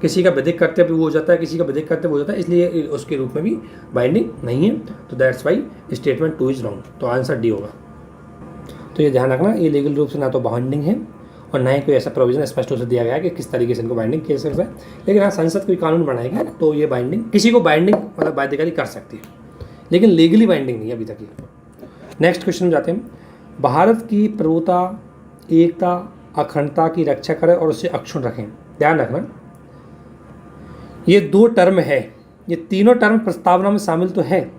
किसी का विधिक कर्तव्य वो हो जाता है, किसी का विधिक कर्तव्य हो जाता है, इसलिए उसके रूप में भी बाइंडिंग नहीं है। तो that's why statement 2 is wrong, तो आंसर डी होगा। तो ये ध्यान रखना, ये लीगल रूप से ना तो बाइंडिंग है और ना ही कोई ऐसा प्रोविजन स्पष्ट रूप से दिया गया है कि किस तरीके से इनको बाइंडिंग किया सकता है। लेकिन हाँ, संसद कोई कानून बनाएगी तो ये बाइंडिंग, किसी को बाइंडिंग मतलब बाध्यकारी कर सकती है, लेकिन लीगली बाइंडिंग नहीं है अभी तक ये। नेक्स्ट क्वेश्चन में जाते हैं। भारत की प्रभुता, एकता, अखंडता की रक्षा करें और उसे अक्षुण्ण रखें। ध्यान रखना, ये 2 टर्म है, ये तीनों टर्म प्रस्तावना में शामिल तो है,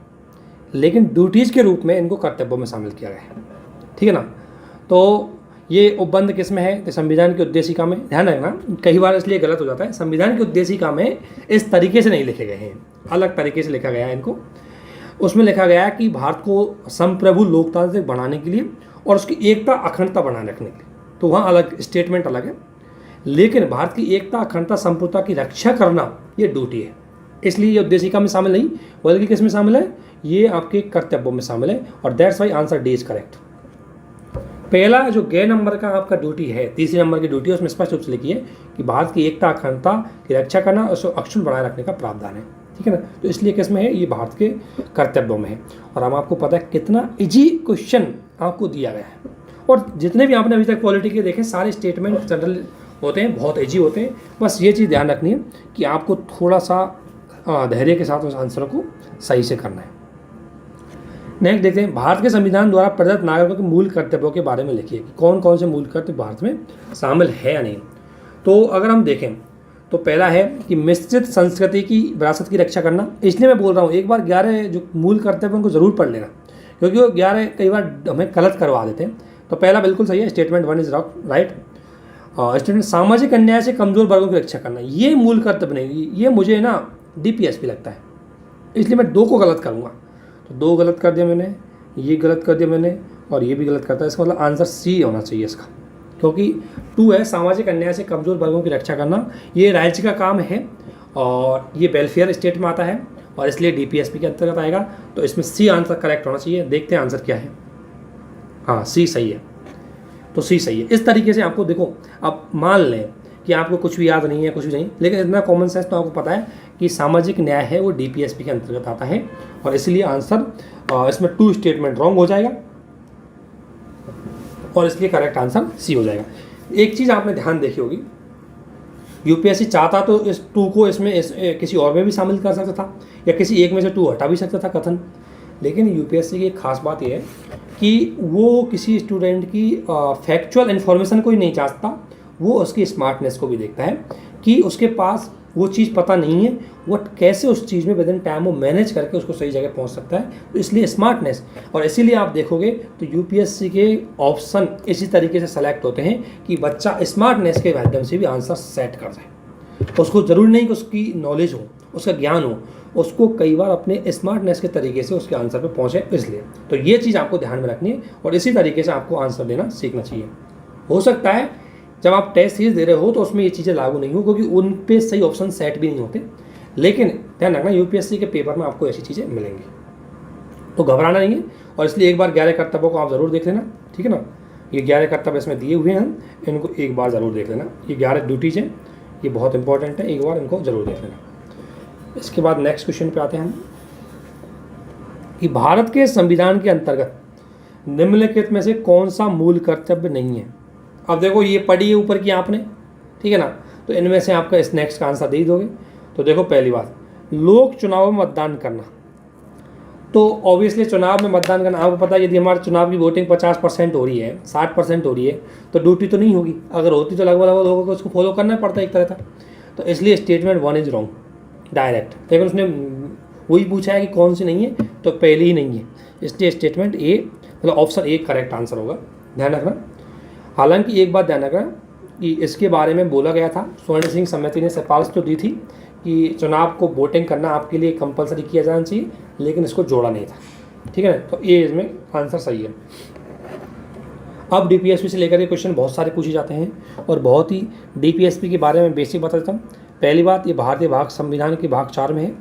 लेकिन ड्यूटीज़ के रूप में इनको कर्तव्यों में शामिल किया गया है। ठीक है ना। तो ये उपबंध किस में है, तो संविधान की उद्देशिका में। ध्यान रखना, कई बार इसलिए गलत हो जाता है, संविधान की उद्देशिका में इस तरीके से नहीं लिखे गए हैं, अलग तरीके से लिखा गया है इनको। उसमें लिखा गया है कि भारत को संप्रभु लोकतांत्रिक बनाने के लिए और उसकी एकता अखंडता बनाए रखने के लिए, तो वहाँ अलग स्टेटमेंट अलग है। लेकिन भारत की एकता अखंडता संप्रभुता की रक्षा करना ये ड्यूटी है, इसलिए ये उद्देशिका में शामिल नहीं, बल्कि किस में शामिल है, ये आपके कर्तव्यों में शामिल है। और that's why answer D is correct. पहला जो गैर नंबर का आपका ड्यूटी है, तीसरे नंबर की ड्यूटी है, उसमें स्पष्ट रूप से लिखी है कि भारत की एकता अखंडता की रक्षा करना और उसको अक्षुण्ण बनाए रखने का प्रावधान है। ठीक है ना। तो इसलिए किसमें है, ये भारत के कर्तव्यों में है। और हम आपको पता है कितना इजी क्वेश्चन आपको दिया गया है, और जितने भी आपने अभी तक पॉलिटी के देखे सारे स्टेटमेंट जनरल होते हैं, बहुत इजी होते हैं। बस ये चीज़ ध्यान रखनी है कि आपको थोड़ा सा धैर्य के साथ उस आंसर को सही से करना है। नेक्स्ट देखते हैं, भारत के संविधान द्वारा प्रदत्त नागरिकों के मूल कर्तव्यों के बारे में लिखिए कि कौन कौन से मूल कर्तव्य भारत में शामिल है या नहीं। तो अगर हम देखें तो पहला है कि मिश्रित संस्कृति की विरासत की रक्षा करना। इसलिए मैं बोल रहा हूँ एक बार 11 जो मूल कर्तव्य उनको ज़रूर पढ़ लेना, क्योंकि वो 11 कई बार हमें गलत करवा देते हैं। तो पहला बिल्कुल सही है, स्टेटमेंट 1 इज राइट। स्टेटमेंट सामाजिक अन्याय से कमजोर वर्गों की रक्षा करना, ये मूल कर्तव्य नहीं, ये मुझे ना DPSP लगता है, इसलिए मैं 2 को गलत करूँगा। तो 2 गलत कर दिया मैंने, ये गलत कर दिया मैंने, और ये भी गलत करता है। इसका मतलब आंसर C होना चाहिए इसका, क्योंकि 2 है सामाजिक अन्याय से कमजोर वर्गों की रक्षा करना, ये राज्य का काम है और ये वेलफेयर स्टेट में आता है और इसलिए DPSP के अंतर्गत आएगा। तो इसमें C आंसर करेक्ट होना चाहिए। देखते हैं आंसर क्या है। हाँ, C सही है, तो C सही है। इस तरीके से आपको देखो, आप मान लें कि आपको कुछ भी याद नहीं है, कुछ भी नहीं, लेकिन इतना कॉमन सेंस तो आपको पता है कि सामाजिक न्याय है वो DPSP के अंतर्गत आता है, और इसलिए आंसर इसमें 2 स्टेटमेंट रॉन्ग हो जाएगा और इसलिए करेक्ट आंसर C हो जाएगा। एक चीज़ आपने ध्यान देखी होगी, UPSC चाहता तो इस 2 को इसमें किसी और में भी शामिल कर सकता था, या किसी एक में से 2 हटा भी सकता था कथन, लेकिन UPSC की एक खास बात यह है कि वो किसी स्टूडेंट की फैक्चुअल इन्फॉर्मेशन को ही नहीं चाहता, वो उसकी स्मार्टनेस को भी देखता है कि उसके पास वो चीज़ पता नहीं है, वो कैसे उस चीज़ में विद इन टाइम वो मैनेज करके उसको सही जगह पहुंच सकता है। तो इसलिए स्मार्टनेस, और इसीलिए आप देखोगे तो UPSC के ऑप्शन इसी तरीके से सेलेक्ट होते हैं कि बच्चा स्मार्टनेस के माध्यम से भी आंसर सेट कर जाए। उसको ज़रूरी नहीं कि उसकी नॉलेज हो, उसका ज्ञान हो, उसको कई बार अपने स्मार्टनेस के तरीके से उसके आंसर पे पहुँचे। इसलिए तो ये चीज़ आपको ध्यान में रखनी है और इसी तरीके से आपको आंसर देना सीखना चाहिए। हो सकता है जब आप टेस्ट सीरीज दे रहे हो तो उसमें ये चीज़ें लागू नहीं हो, क्योंकि उन पे सही ऑप्शन सेट भी नहीं होते, लेकिन ध्यान रखना UPSC के पेपर में आपको ऐसी चीज़ें मिलेंगी, तो घबराना नहीं है। और इसलिए एक बार 11 कर्तव्यों को आप ज़रूर देख लेना, ठीक है ना। ये 11 कर्तव्य इसमें दिए हुए हैं, इनको एक बार ज़रूर देख लेना। ये 11 ड्यूटीज़ हैं, ये बहुत इंपॉर्टेंट है, एक बार इनको ज़रूर देख लेना। इसके बाद नेक्स्ट क्वेश्चन पे आते हैं हम कि भारत के संविधान के अंतर्गत निम्नलिखित में से कौन सा मूल कर्तव्य नहीं है। अब देखो ये पढ़ी है ऊपर की आपने, ठीक है ना, तो इनमें से आपका इस नेक्स्ट का आंसर दे ही दोगे। तो देखो पहली बात, लोक चुनाव में मतदान करना। तो ऑब्वियसली चुनाव में मतदान करना, आपको पता है यदि हमारे चुनाव की वोटिंग 50% हो रही है, 60% हो रही है, तो ड्यूटी तो नहीं होगी। अगर होती तो लगभग लोगों को उसको फॉलो करना पड़ता है एक तरह का। तो इसलिए स्टेटमेंट 1 इज रॉन्ग डायरेक्ट, लेकिन उसने वही पूछा है कि कौन सी नहीं है, तो पहले ही नहीं है, इसलिए स्टेटमेंट A मतलब ऑप्शन A करेक्ट आंसर होगा। ध्यान रखना। हालांकि एक बात ध्यान रखना कि इसके बारे में बोला गया था, स्वर्ण सिंह समिति ने सिफारिश तो दी थी कि चुनाव को वोटिंग करना आपके लिए कंपलसरी किया जाना चाहिए, लेकिन इसको जोड़ा नहीं था, ठीक है ना। तो ये इसमें आंसर सही है। अब DPSP से लेकर के क्वेश्चन बहुत सारे पूछे जाते हैं और बहुत ही DPSP के बारे में बेसिक बता देता हूँ। पहली बात, ये भारतीय भाग संविधान के भाग 4 में है,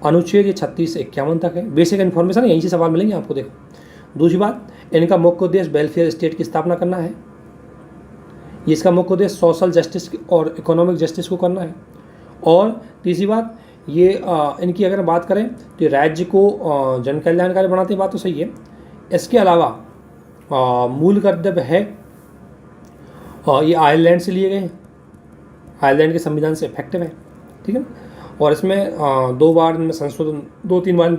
अनुच्छेद ये 36 से 51 तक है। बेसिक इन्फॉर्मेशन यहीं से सवाल मिलेंगे आपको। देखो दूसरी बात, इनका मुख्य उद्देश्य वेलफेयर स्टेट की स्थापना करना है, इसका मुख्य उद्देश्य सोशल जस्टिस और इकोनॉमिक जस्टिस को करना है। और तीसरी बात, ये इनकी अगर बात करें तो राज्य को जन कल्याणकारी बनाते हैं, बात तो सही है। इसके अलावा मूल कर्तव्य है, ये आयरलैंड से लिए गए हैं, आयरलैंड के संविधान से इफेक्टिव है, ठीक है। और इसमें 2 बार इनमें संशोधन, 2-3 बार,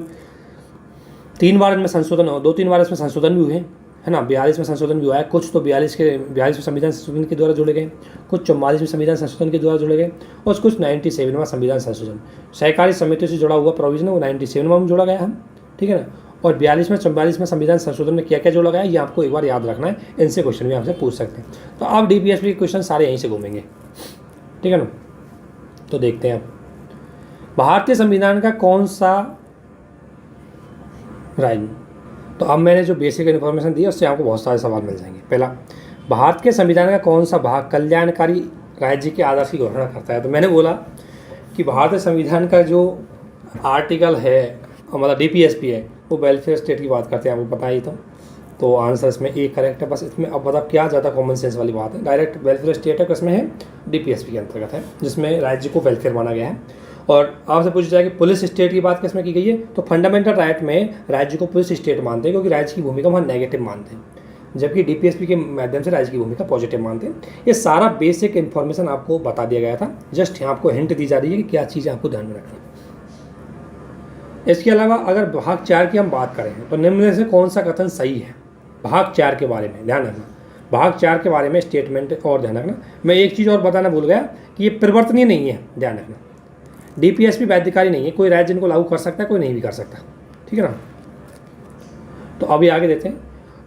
3 बार इनमें संशोधन, 2-3 बार इसमें संशोधन भी हुए हैं, है ना, 42 में संशोधन भी हुआ है, कुछ तो 42 में संविधान संशोधन के द्वारा जोड़े गए, कुछ 44 में संविधान संशोधन के द्वारा जोड़े गए, और कुछ 97 में संविधान संशोधन। सहकारी समितियों से जुड़ा हुआ प्रोविजन है वो 97 में जोड़ा गया है, ठीक है ना। और 42 में 44 में संविधान संशोधन में क्या क्या जोड़ा गया है ये आपको एक बार याद रखना है, इनसे क्वेश्चन भी आपसे पूछ सकते हैं। तो आप DPSP के क्वेश्चन सारे यहीं से घूमेंगे, ठीक है ना। तो देखते हैं अब भारतीय संविधान का कौन सा राज्य, तो अब मैंने जो बेसिक इन्फॉर्मेशन दी है उससे आपको बहुत सारे सवाल मिल जाएंगे। पहला, भारत के संविधान का कौन सा भाग कल्याणकारी राज्य के आदर्श की घोषणा करता है, तो मैंने बोला कि भारतीय संविधान का जो आर्टिकल है मतलब DPSP है वो वेलफेयर स्टेट की बात करते हैं, आपको पता ही तो आंसर इसमें एक करेक्ट है। बस इसमें अब मतलब क्या ज़्यादा कॉमन सेंस वाली बात है, डायरेक्ट वेलफेयर स्टेट है किसमें है, DPSP के अंतर्गत है, जिसमें राज्य को वेलफेयर माना गया है। और आपसे पूछा जाए कि पुलिस स्टेट की बात किसमें की गई है, तो फंडामेंटल राइट में राज्य को पुलिस स्टेट मानते हैं, क्योंकि राज्य की भूमिका वहाँ नेगेटिव मानते हैं, जबकि DPSP के माध्यम से राज्य की भूमिका पॉजिटिव मानते हैं। ये सारा बेसिक इन्फॉर्मेशन आपको बता दिया गया था, जस्ट यहाँ आपको हिंट दी जा रही है कि क्या चीज़ें आपको ध्यान में रखनी है। इसके अलावा अगर भाग 4 की हम बात करें तो निम्न में से कौन सा कथन सही है, भाग 4 के बारे में ध्यान रखना, भाग 4 के बारे में स्टेटमेंट और ध्यान रखना। मैं एक चीज़ और बताना भूल गया कि ये परिवर्तनीय नहीं है, ध्यान रखना। DPSP बाध्यकारी नहीं है, कोई राज्य इनको लागू कर सकता है, कोई नहीं भी कर सकता, ठीक है ना। तो अभी आगे देते हैं,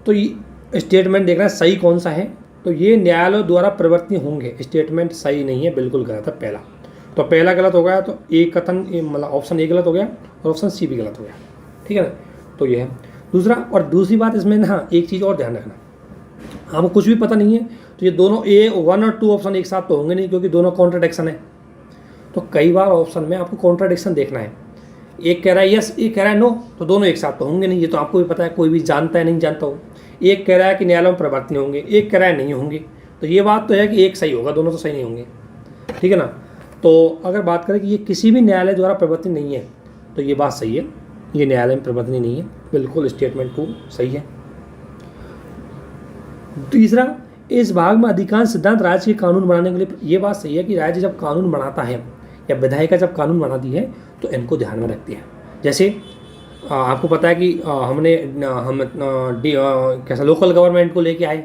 तो ये स्टेटमेंट देखना सही कौन सा है, तो ये न्यायालय द्वारा परिवर्तनीय होंगे, स्टेटमेंट सही नहीं है, बिल्कुल गलत है पहला। तो पहला गलत हो गया, तो एक कथन मतलब ऑप्शन ए गलत हो गया और ऑप्शन सी भी गलत हो गया, ठीक है ना। तो ये है दूसरा। और दूसरी बात इसमें ना, हाँ एक चीज़ और ध्यान रखना, आपको कुछ भी पता नहीं है तो ये दोनों A1 और 2 ऑप्शन एक साथ तो होंगे नहीं, क्योंकि दोनों कॉन्ट्राडिक्शन है। तो कई बार ऑप्शन में आपको कॉन्ट्राडिक्शन देखना है, एक कह रहा है यस, एक कह रहा है नो, तो दोनों एक साथ तो होंगे नहीं, ये तो आपको भी पता है, कोई भी जानता है नहीं जानता हो। एक कह रहा है कि न्यायालय में परिवर्तन होंगे, एक कह रहा है नहीं होंगे, तो ये बात तो है कि एक सही होगा, दोनों तो सही नहीं होंगे, ठीक है ना। तो अगर बात करें कि ये किसी भी न्यायालय द्वारा परिवर्तन नहीं है, तो ये बात सही है, ये न्यायालय में परिवर्तन नहीं है, बिल्कुल स्टेटमेंट 2 सही है। तीसरा, इस भाग में अधिकांश सिद्धांत राज्य के कानून बनाने के लिए, ये बात सही है कि राज्य जब कानून बनाता है या विधायिका जब कानून बनाती है तो इनको ध्यान में रखती है। जैसे आपको पता है कि हम कैसा लोकल गवर्नमेंट को लेके आए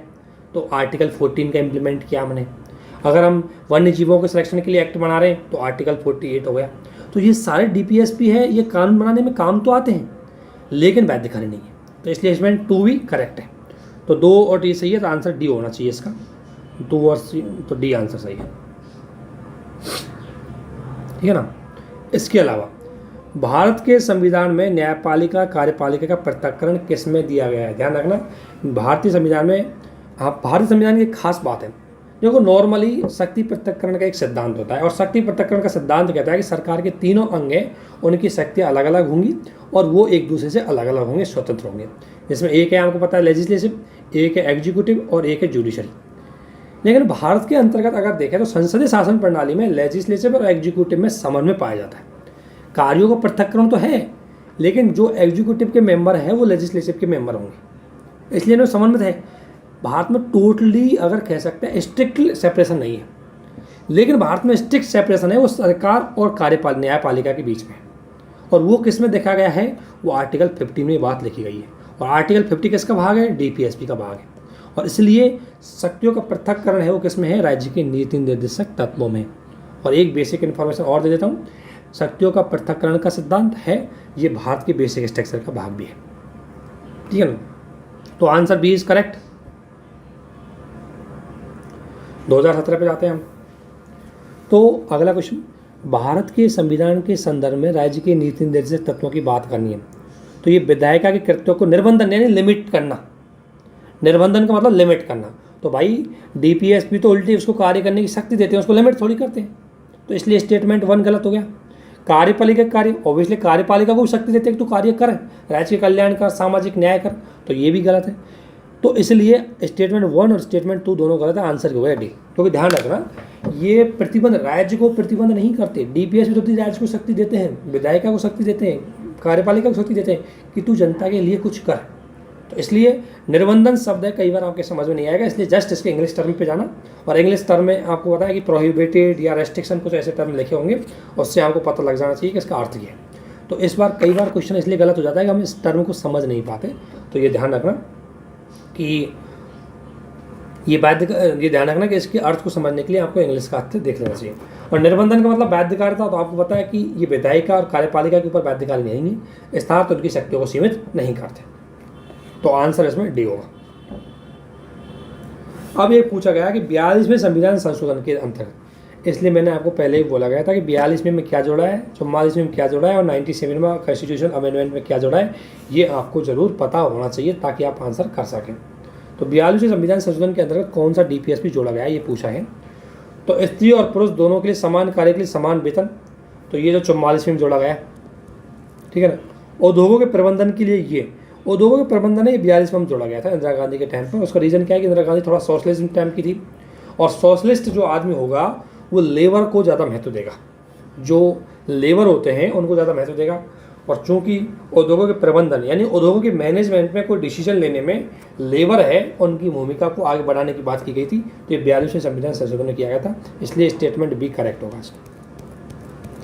तो आर्टिकल 14 का इम्प्लीमेंट किया हमने। अगर हम वन्य जीवों के संरक्षण के लिए एक्ट बना रहे हैं तो आर्टिकल 48 हो गया। तो ये सारे DPSP है, ये कानून बनाने में काम तो आते हैं लेकिन बाध्यकारी नहीं है, तो इसलिए इसमें 2 भी करेक्ट है। तो 2 और D सही है, तो आंसर D होना चाहिए इसका, 2 और C, तो D आंसर सही है, ठीक है ना। इसके अलावा भारत के संविधान में न्यायपालिका कार्यपालिका का पृथक्करण किस में दिया गया है, ध्यान रखना। भारतीय संविधान में, हाँ भारतीय संविधान की एक खास बात है, देखो नॉर्मली शक्ति पृथक्करण का एक सिद्धांत होता है, और शक्ति पृथक्करण का सिद्धांत कहता है कि सरकार के तीनों अंग हैं उनकी शक्तियाँ अलग अलग होंगी और वो एक दूसरे से अलग अलग होंगे, स्वतंत्र होंगे। जिसमें एक है आपको पता है लेजिस्लेटिव, एक है एग्जीक्यूटिव और एक है जुडिशरी। लेकिन भारत के अंतर्गत अगर देखें तो संसदीय शासन प्रणाली में लेजिस्लेटिव और एग्जीक्यूटिव में समन्वय पाया जाता है। कार्यों का पृथक्करण तो है लेकिन जो एग्जीक्यूटिव के मेंबर हैं वो लेजिस्लेटिव के मेंबर होंगे, इसलिए इनमें समन्वय है। भारत में टोटली अगर कह सकते हैं स्ट्रिक्ट सेपरेशन नहीं है, लेकिन भारत में स्ट्रिक्ट सेपरेशन है वो सरकार और न्यायपालिका के बीच में, और वो किस में देखा गया है, वो आर्टिकल 15 में बात लिखी गई है। और आर्टिकल 50 किसका भाग है, DPSP का भाग है, और इसलिए शक्तियों का पृथक्करण है वो किस में है, राज्य के नीति निर्देशक तत्वों में। और एक बेसिक इन्फॉर्मेशन और दे देता हूँ, शक्तियों का पृथक्करण का सिद्धांत है ये भारत के बेसिक स्ट्रक्चर का भाग भी है, ठीक है ना। तो आंसर बी इज करेक्ट। 2017 पे जाते हैं हम। तो अगला क्वेश्चन, भारत के संविधान के संदर्भ में राज्य के नीति निर्देशक तत्वों की बात करनी है। तो ये विधायिका के कृत्यों को निर्बंधन यानी लिमिट करना, निर्बंधन का मतलब लिमिट करना। तो भाई DPSP तो उल्टी उसको कार्य करने की शक्ति देते हैं, उसको लिमिट थोड़ी करते हैं, तो इसलिए स्टेटमेंट 1 गलत हो गया। कार्यपालिका कार्य, ऑब्वियसली कार्यपालिका को शक्ति देते हैं कि तू कार्य कर, राज्य के कल्याण कर, सामाजिक न्याय कर, तो ये भी गलत है। तो इसलिए स्टेटमेंट 1 और स्टेटमेंट 2 दोनों गलत है, आंसर हो गया D। क्योंकि ध्यान रखना ये प्रतिबंध राज्य को प्रतिबंध नहीं करते, DPSP तो राज्य को शक्ति देते हैं, विधायिका को शक्ति देते हैं, कार्यपालिका को शक्ति देते हैं कि तू जनता के लिए कुछ कर। तो इसलिए निर्बंधन शब्द है, कई बार आपके समझ में नहीं आएगा, इसलिए जस्ट इसके इंग्लिश टर्म पे जाना, और इंग्लिश टर्म में आपको पता है कि प्रोहिबिटेड या रेस्ट्रिक्शन कुछ ऐसे टर्म लिखे होंगे, उससे आपको पता लग जाना चाहिए कि इसका अर्थ क्या है। तो इस बार कई बार क्वेश्चन इसलिए गलत हो जाता है कि हम इस टर्म को समझ नहीं पाते, तो ये ध्यान रखना कि ये ये ध्यान रखना कि इसके अर्थ को समझने के लिए आपको इंग्लिश का अर्थ देख लेना चाहिए। और निर्बंधन का मतलब बाध्यकारिता, तो आपको पता है कि ये विधायिका और कार्यपालिका के ऊपर बाध्यकारी नहीं है, स्थान तो उनकी शक्तियों को सीमित नहीं करते। तो आंसर इसमें डी होगा। अब ये पूछा गया कि 42वें संविधान संशोधन के अंतर्गत, इसलिए मैंने आपको पहले ही बोला गया था कि 42वें में क्या जोड़ा है, 44वें में क्या जोड़ा है और 97 में कॉन्स्टिट्यूशन अमेंडमेंट में क्या जोड़ा है, ये आपको जरूर पता होना चाहिए ताकि आप आंसर कर सकें। तो 42वें संविधान संशोधन के अंतर्गत कौन सा डीपीएसपी जोड़ा गया है, ये पूछा है। तो स्त्री और पुरुष दोनों के लिए समान कार्य के लिए समान वेतन, तो ये जो 44वें में जोड़ा गया है, ठीक है ना। उद्योगों के प्रबंधन के लिए ये उद्योगों के प्रबंधन है, ये 42वें में जोड़ा गया था इंदिरा गांधी के टाइम पर। उसका रीज़न क्या है कि इंदिरा गांधी थोड़ा सोशलिज्म टाइम की थी, और सोशलिस्ट जो आदमी होगा वो लेबर को ज़्यादा महत्व देगा, जो लेबर होते हैं उनको ज़्यादा महत्व देगा। और चूंकि उद्योगों के प्रबंधन यानी उद्योगों के मैनेजमेंट में कोई डिसीजन लेने में लेबर है, उनकी भूमिका को आगे बढ़ाने की बात की गई थी, तो ये 42वें संविधान संशोधन में किया गया था, इसलिए स्टेटमेंट बी करेक्ट होगा इसका।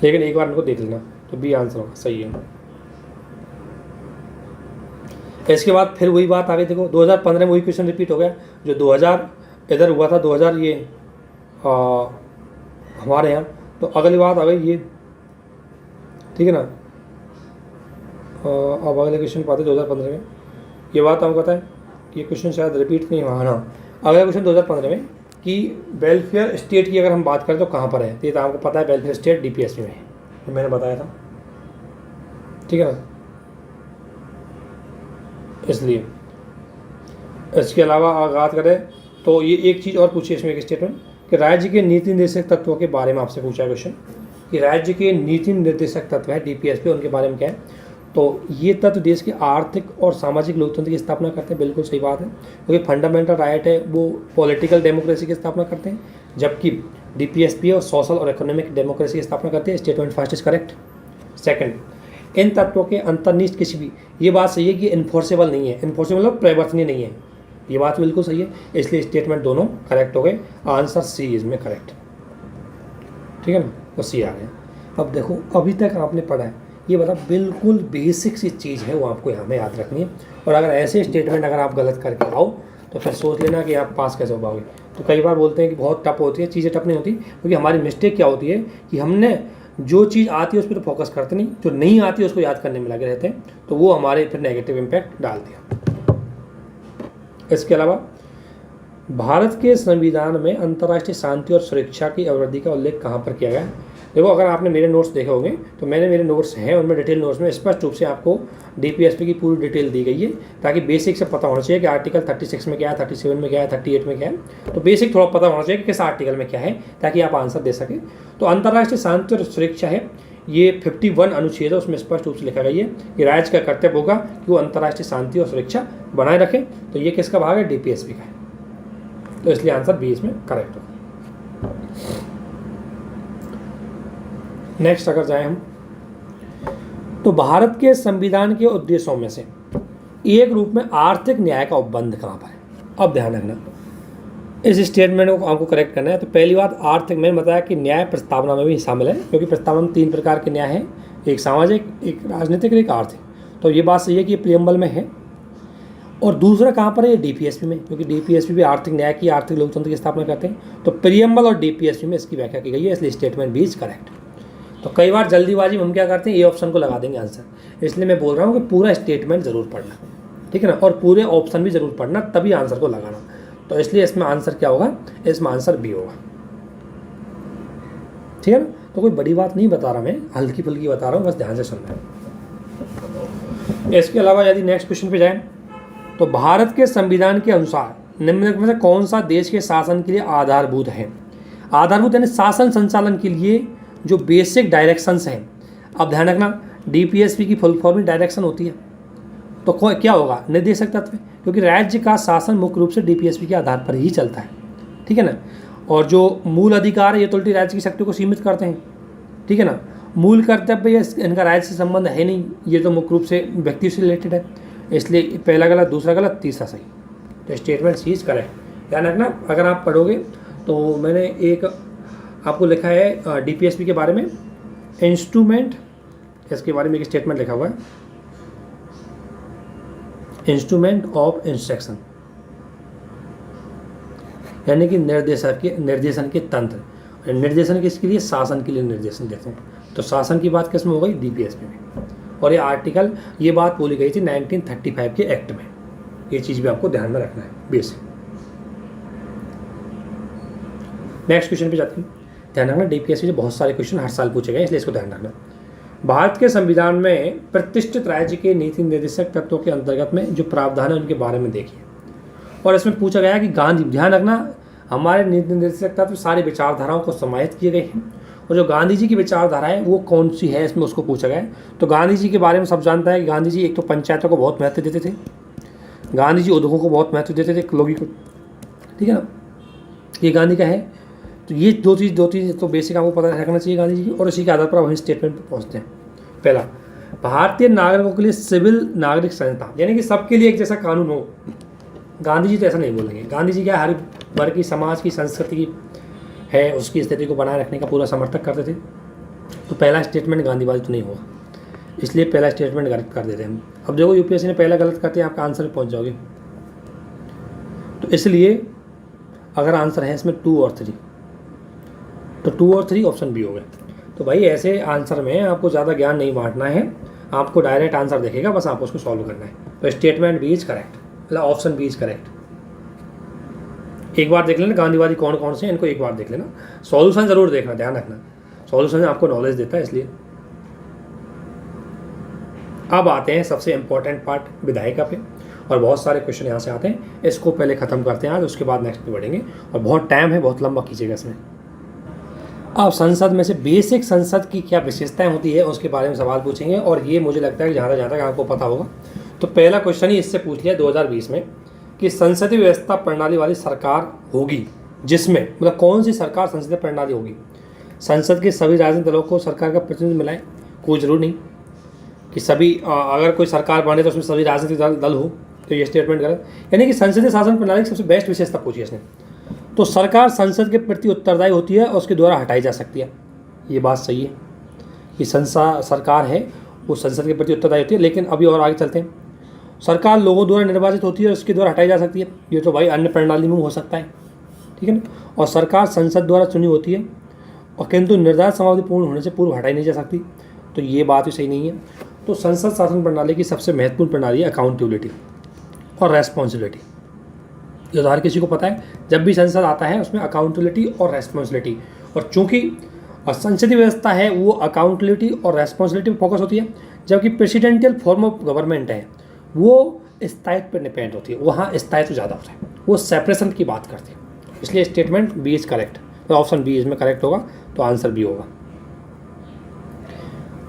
लेकिन एक बार इनको देख लेना, तो बी आंसर होगा, सही है। इसके बाद फिर वही बात आ गई, देखो 2015 में वही क्वेश्चन रिपीट हो गया जो 2000 इधर हुआ था, 2000 ये हमारे यहाँ। तो अगली बात आ गई ये, ठीक है ना। अब अगले क्वेश्चन पाते 2015 में, ये बात आपको पता है, ये क्वेश्चन शायद रिपीट नहीं हुआ ना। अगला क्वेश्चन 2015 में कि वेलफेयर स्टेट की अगर हम बात करें तो कहाँ पर है, तो ये तो आपको पता है वेलफेयर स्टेट डीपीएसपी में है, तो मैंने बताया था, ठीक है ना। इसलिए इसके अलावा बात करें तो ये एक चीज़ और पूछी इसमें एक स्टेटमेंट कि राज्य के नीति निर्देशक तत्वों के बारे में आपसे पूछा क्वेश्चन कि राज्य के नीति निर्देशक तत्व है डीपीएसपी, उनके बारे में क्या है। तो ये तत्व देश के आर्थिक और सामाजिक लोकतंत्र की स्थापना करते हैं, बिल्कुल सही बात है, क्योंकि फंडामेंटल राइट है वो पॉलिटिकल डेमोक्रेसी की स्थापना करते हैं, जबकि डीपीएसपी और सोशल और इकोनॉमिक डेमोक्रेसी की स्थापना करते हैं। Statement first is correct. Second, इन तत्वों के अंतर्निहित किसी भी, ये बात सही है कि इन्फोर्सेबल नहीं है, इन्फोर्सेबल मतलब प्रवर्तनीय नहीं है, ये बात बिल्कुल सही है, इसलिए स्टेटमेंट दोनों करेक्ट हो गए। आंसर सी इज में करेक्ट, ठीक है ना, तो सी आ गया। अब देखो अभी तक आपने पढ़ा है, ये बता बिल्कुल बेसिक सी चीज़ है, वो आपको यहाँ में याद रखनी है। और अगर ऐसे स्टेटमेंट अगर आप गलत करके आओ तो फिर सोच लेना कि आप पास कैसे हो पाओगे। तो कई बार बोलते हैं कि बहुत टफ होती है, चीज़ें टफ नहीं होती, क्योंकि हमारी मिस्टेक क्या होती है कि हमने जो चीज़ आती है उस पर तो फोकस करते नहीं, जो नहीं आती है उसको याद करने में लगे रहते हैं, तो वो हमारे फिर नेगेटिव इम्पैक्ट डाल दिया। इसके अलावा भारत के संविधान में अंतर्राष्ट्रीय शांति और सुरक्षा की अवधि का उल्लेख कहाँ पर किया गया है। देखो अगर आपने मेरे नोट्स देखे होंगे तो मैंने मेरे नोट्स हैं, उनमें डिटेल नोट्स में स्पष्ट रूप से आपको डीपीएसपी की पूरी डिटेल दी गई है, ताकि बेसिक से पता होना चाहिए कि आर्टिकल 36 में क्या है, 37 में क्या है, 38 में क्या है। तो बेसिक थोड़ा पता होना चाहिए कि किस आर्टिकल में क्या है, ताकि आप आंसर दे सकें। तो अंतर्राष्ट्रीय शांति और सुरक्षा है, ये 51 अनुच्छेद है, उसमें स्पष्ट रूप से लिखा गया है कि राज्य का कर्तव्य होगा कि वो अंतर्राष्ट्रीय शांति और सुरक्षा बनाए रखे। तो ये किसका भाग है, डीपीएसपी का है, तो इसलिए आंसर बी इसमें करेक्ट होगा। नेक्स्ट अगर जाएं हम, तो भारत के संविधान के उद्देश्यों में से एक रूप में आर्थिक न्याय का उपबंध कहाँ पर है। अब ध्यान रखना, इस स्टेटमेंट को आपको करेक्ट करना है। तो पहली बात, आर्थिक, मैंने बताया कि न्याय प्रस्तावना में भी शामिल है, क्योंकि प्रस्तावना में 3 प्रकार के न्याय हैं, एक सामाजिक, एक राजनीतिक और एक आर्थिक। तो ये बात सही है कि ये प्रियम्बल में है। और दूसरा कहाँ पर है, ये डीपीएसपी में, क्योंकि डीपीएसपी भी आर्थिक न्याय की, आर्थिक लोकतंत्र की स्थापना करते हैं। तो प्रियम्बल और डीपीएसपी में इसकी व्याख्या की गई है, इसलिए स्टेटमेंट बी इज करेक्ट। तो कई बार जल्दीबाजी में हम क्या करते हैं, ये ऑप्शन को लगा देंगे आंसर, इसलिए मैं बोल रहा हूँ कि पूरा स्टेटमेंट जरूर पढ़ना, ठीक है ना, और पूरे ऑप्शन भी जरूर पढ़ना, तभी आंसर को लगाना। तो इसलिए इसमें आंसर क्या होगा, इसमें आंसर बी होगा, ठीक है ना। तो कोई बड़ी बात नहीं बता रहा, मैं हल्की फुल्की बता रहा हूँ, बस ध्यान से सुनना है। इसके अलावा यदि नेक्स्ट क्वेश्चन पे जाएं, तो भारत के संविधान के अनुसार निम्नलिखित में से कौन सा देश के शासन के लिए आधारभूत है। आधारभूत यानी शासन संचालन के लिए जो बेसिक डायरेक्शंस हैं। अब ध्यान रखना, डीपीएसपी की फुल फॉर्म में डायरेक्शन होती है, तो क्या होगा, निर्देशक तत्व, क्योंकि राज्य का शासन मुख्य रूप से डीपीएसपी के आधार पर ही चलता है, ठीक है ना। और जो मूल अधिकार है ये तो उल्टी राज्य की शक्ति को सीमित करते हैं, ठीक है ना। मूल कर्तव्य इनका राज्य से संबंध है नहीं, ये तो मुख्य रूप से व्यक्ति से रिलेटेड है, इसलिए पहला गलत, दूसरा गलत, तीसरा सही। तो स्टेटमेंट सी इज करेक्ट। ध्यान रखना, अगर आप पढ़ोगे तो मैंने एक आपको लिखा है डीपीएसपी के बारे में, इंस्ट्रूमेंट, इसके बारे में एक स्टेटमेंट लिखा हुआ है, इंस्ट्रूमेंट ऑफ इंस्ट्रक्शन, यानी कि निर्देशन के तंत्र। निर्देशन किसके लिए? शासन के लिए निर्देशन देते हैं। तो शासन की बात किस में हो गई? डीपीएसपी में। और ये आर्टिकल, ये बात बोली गई थी 1935 के एक्ट में। ये चीज़ भी आपको ध्यान में रखना है बेसिक। नेक्स्ट क्वेश्चन पे जाते हैं। ध्यान रखना, डीपीएसपी से बहुत सारे क्वेश्चन हर साल पूछे गए, इसलिए इसको ध्यान रखना। भारत के संविधान में प्रतिष्ठित राज्य के नीति निर्देशक तत्वों के अंतर्गत में जो प्रावधान है उनके बारे में देखिए। और इसमें पूछा गया कि गांधी, ध्यान रखना हमारे नीति निर्देशक तत्व सारी विचारधाराओं को समाहित किए गए हैं, और जो गांधी जी की विचारधारा है वो कौन सी है इसमें उसको पूछा गया है। तो गांधी जी के बारे में सब जानता है कि गांधी जी एक तो पंचायतों को बहुत महत्व देते थे, गांधी जी उद्योगों को बहुत महत्व देते थे, लोगों को, ठीक है ना, ये गांधी का है। तो ये दो चीज़ तो बेसिक आपको पता रखना चाहिए गांधी जी की। और इसी के आधार पर वही स्टेटमेंट पर पहुँचते हैं। पहला, भारतीय नागरिकों के लिए सिविल नागरिक संहिता, यानी कि सबके लिए एक जैसा कानून हो। गांधी जी तो ऐसा नहीं बोलेंगे। गांधी जी क्या हर वर्ग की, समाज की, संस्कृति की है, उसकी स्थिति को बनाए रखने का पूरा समर्थक करते थे। तो पहला स्टेटमेंट गांधीवादी तो नहीं होगा, इसलिए पहला स्टेटमेंट गलत कर देते हैं हम। अब देखो यूपीएससी ने पहला गलत करते हैं, आपका आंसर पे पहुंच जाओगे। तो इसलिए अगर आंसर है इसमें 2 और 3, तो 2 और 3 ऑप्शन बी हो गए। तो भाई ऐसे आंसर में आपको ज़्यादा ज्ञान नहीं बांटना है, आपको डायरेक्ट आंसर देखेगा, बस आपको उसको सॉल्व करना है। तो स्टेटमेंट बी इज करेक्ट, मतलब ऑप्शन बी इज करेक्ट। एक बार देख लेना गांधीवादी कौन कौन से हैं, इनको एक बार देख लेना। सॉल्यूशन जरूर देखना, ध्यान रखना, सॉल्यूशन आपको नॉलेज देता है इसलिए। अब आते हैं सबसे इंपॉर्टेंट पार्ट विधायिका पे, और बहुत सारे क्वेश्चन यहाँ से आते हैं। इसको पहले खत्म करते हैं आज, उसके बाद नेक्स्ट पे बढ़ेंगे, और बहुत टाइम है, बहुत लंबा कीजिएगा इसमें। अब संसद में से बेसिक संसद की क्या विशेषताएं होती है उसके बारे में सवाल पूछेंगे, और ये मुझे लगता है कि जहाँ तक आपको पता होगा। तो पहला क्वेश्चन ही इससे पूछ लिया 2020 में कि संसदीय व्यवस्था प्रणाली वाली सरकार होगी जिसमें, मतलब कौन सी सरकार संसदीय प्रणाली होगी? संसद के सभी राजनीतिक दलों को सरकार का प्रतिनिधित्व मिलाए, कोई जरूर नहीं कि सभी, अगर कोई सरकार बने तो उसमें सभी राजनीतिक दल हो, तो ये स्टेटमेंट गलत। यानी कि संसदीय शासन प्रणाली की सबसे बेस्ट विशेषता पूछी है इसने। तो सरकार संसद के प्रति उत्तरदायी होती है और उसके द्वारा हटाई जा सकती है, ये बात सही है कि सरकार है वो संसद के प्रति उत्तरदायी होती है। लेकिन अभी और आगे चलते हैं, सरकार लोगों द्वारा निर्वाचित होती है और उसके द्वारा हटाई जा सकती है, ये तो भाई अन्य प्रणाली में हो सकता है, ठीक है ना। और सरकार संसद द्वारा चुनी होती है और किंतु निर्धारित समावधि पूर्ण होने से पूर्व हटाई नहीं जा सकती, तो ये बात भी सही नहीं है। तो संसद शासन प्रणाली की सबसे महत्वपूर्ण प्रणाली है अकाउंटेबिलिटी और रेस्पॉन्सिबिलिटी। ये तो हर किसी को पता है, जब भी संसद आता है उसमें अकाउंटेबिलिटी और रेस्पॉन्सिबिलिटी, और चूंकि संसदीय व्यवस्था है वो अकाउंटेबिलिटी और रेस्पॉन्सिबिलिटी पर फोकस होती है, जबकि प्रेसिडेंशियल फॉर्म ऑफ गवर्नमेंट है वो स्थायित्व पर डिपेंड होती है, वहाँ स्थायित्व ज़्यादा होता है, वो सेपरेशन की बात करती है। इसलिए स्टेटमेंट बी इज करेक्ट, तो ऑप्शन बी इसमें करेक्ट होगा, तो आंसर बी होगा।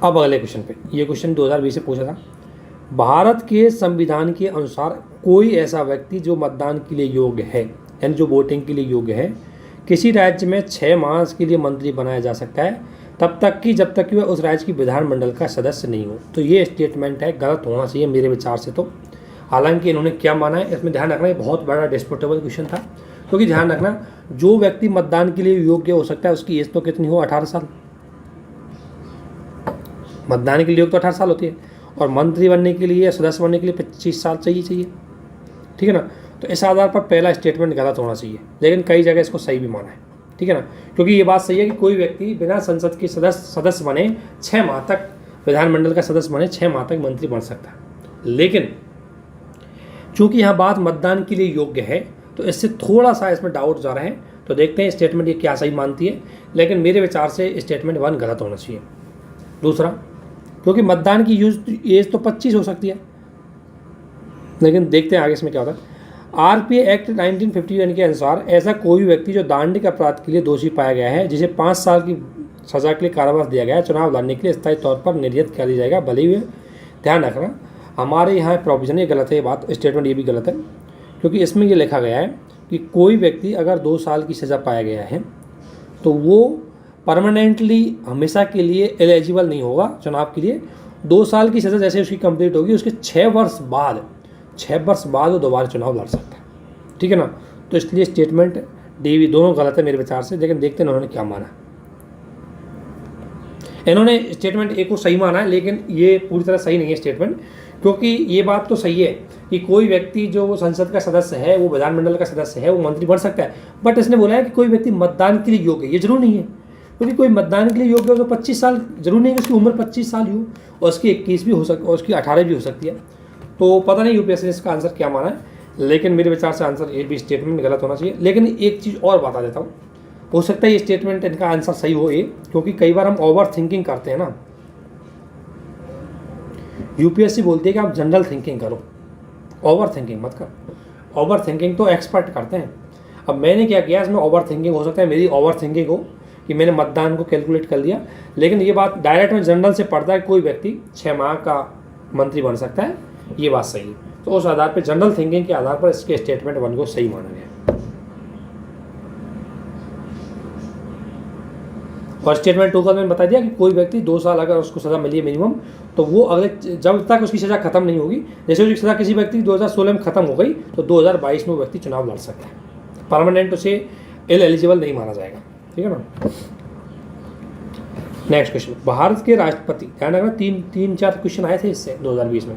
अब अगले क्वेश्चन पे, ये क्वेश्चन 2020 से पूछा था। भारत के संविधान के अनुसार कोई ऐसा व्यक्ति जो मतदान के लिए योग्य है, यानी जो वोटिंग के लिए योग्य है, किसी राज्य में 6 माह के लिए मंत्री बनाया जा सकता है, तब तक कि जब तक कि वह उस राज्य की विधानमंडल का सदस्य नहीं हो। तो ये स्टेटमेंट है, गलत होना चाहिए मेरे विचार से। तो हालांकि इन्होंने क्या माना है इसमें ध्यान रखना, ये बहुत बड़ा डिस्प्यूटेबल क्वेश्चन था, क्योंकि ध्यान रखना जो व्यक्ति मतदान के लिए योग्य हो सकता है उसकी एज तो कितनी हो, 18 साल। मतदान के लिए योग्य तो 18 साल होती है, और मंत्री बनने के लिए, सदस्य बनने के लिए 25 साल चाहिए, ठीक है ना। तो इस आधार पर पहला स्टेटमेंट गलत होना चाहिए, लेकिन कई जगह इसको सही भी माना है, ठीक है ना, क्योंकि ये बात सही है कि कोई व्यक्ति बिना संसद के सदस्य बने 6 माह तक, विधानमंडल का सदस्य बने 6 माह तक मंत्री बन सकता है। लेकिन चूंकि यहाँ बात मतदान के लिए योग्य है, तो इससे थोड़ा सा इसमें डाउट जा रहे हैं, तो देखते हैं स्टेटमेंट ये क्या सही मानती है। लेकिन मेरे विचार से स्टेटमेंट 1 गलत होना चाहिए। दूसरा, क्योंकि मतदान की एज तो 25 हो सकती है, लेकिन देखते हैं आगे इसमें क्या होता है। आरपीए एक्ट 1951 के अनुसार ऐसा कोई व्यक्ति जो दांडिक अपराध के लिए दोषी पाया गया है, जिसे 5 साल की सजा के लिए कारावास दिया गया है, चुनाव लड़ने के लिए स्थायी तौर पर निर्यात कर दिया जाएगा, भले ही। ध्यान रखना हमारे यहाँ प्रोविजन ये गलत है, ये बात स्टेटमेंट ये भी गलत है, क्योंकि इसमें ये लिखा गया है कि कोई व्यक्ति अगर 2 साल की सज़ा पाया गया है तो वो परमानेंटली हमेशा के लिए एलिजिबल नहीं होगा चुनाव के लिए। 2 साल की सज़ा जैसे उसकी कंप्लीट होगी, उसके 6 वर्ष बाद वो दोबारा चुनाव लड़ सकता है, ठीक है ना। तो इसलिए स्टेटमेंट डी भी दोनों गलत है मेरे विचार से, लेकिन देखते हैं उन्होंने क्या माना। इन्होंने स्टेटमेंट ए को सही माना है, लेकिन ये पूरी तरह सही नहीं है स्टेटमेंट, क्योंकि ये बात तो सही है कि कोई व्यक्ति जो संसद का सदस्य है, वो विधानमंडल का सदस्य है, वो मंत्री बन सकता है, बट इसने बोला है कि कोई व्यक्ति मतदान के लिए योग्य है। ये जरूर नहीं है, क्योंकि कोई मतदान के लिए योग्य हो तो 25 साल जरूर नहीं है कि उसकी उम्र 25 साल ही हो, और उसकी 21 भी हो सकती और उसकी 18 भी हो सकती है। तो पता नहीं यूपीएससी ने इसका आंसर क्या माना है, लेकिन मेरे विचार से आंसर ये भी स्टेटमेंट गलत होना चाहिए। लेकिन एक चीज़ और बता देता हूँ, हो सकता है ये स्टेटमेंट इनका आंसर सही हो ये, क्योंकि कई बार हम ओवर थिंकिंग करते हैं ना। यूपीएससी बोलती है कि आप जनरल थिंकिंग करो, ओवर थिंकिंग मत करो। ओवर थिंकिंग तो एक्सपर्ट करते हैं। अब मैंने क्या किया, इसमें ओवर थिंकिंग हो सकता है मेरी ओवर थिंकिंग हो कि मैंने मतदान को कैलकुलेट कर लिया, लेकिन ये बात डायरेक्ट में जनरल से पढ़ता है कोई व्यक्ति 6 माह का मंत्री बन सकता है, ये बात सही है। तो उस आधार पर जनरल थिंकिंग के आधार पर इसके स्टेटमेंट 1 को सही माना गया। और स्टेटमेंट 2 का मैंने बता दिया कि कोई व्यक्ति 2 साल अगर उसको सज़ा मिली है मिनिमम, तो वो अगले जब तक उसकी सज़ा खत्म नहीं होगी, जैसे उसकी सज़ा किसी व्यक्ति 2016 में खत्म हो गई तो 2022 में वो व्यक्ति चुनाव लड़ सकता है। परमानेंट उसे एलिजिबल नहीं माना जाएगा, ठीक है ना। नेक्स्ट क्वेश्चन, भारत के राष्ट्रपति, ध्यान रखना 3-4 क्वेश्चन आए थे इससे 2020 में।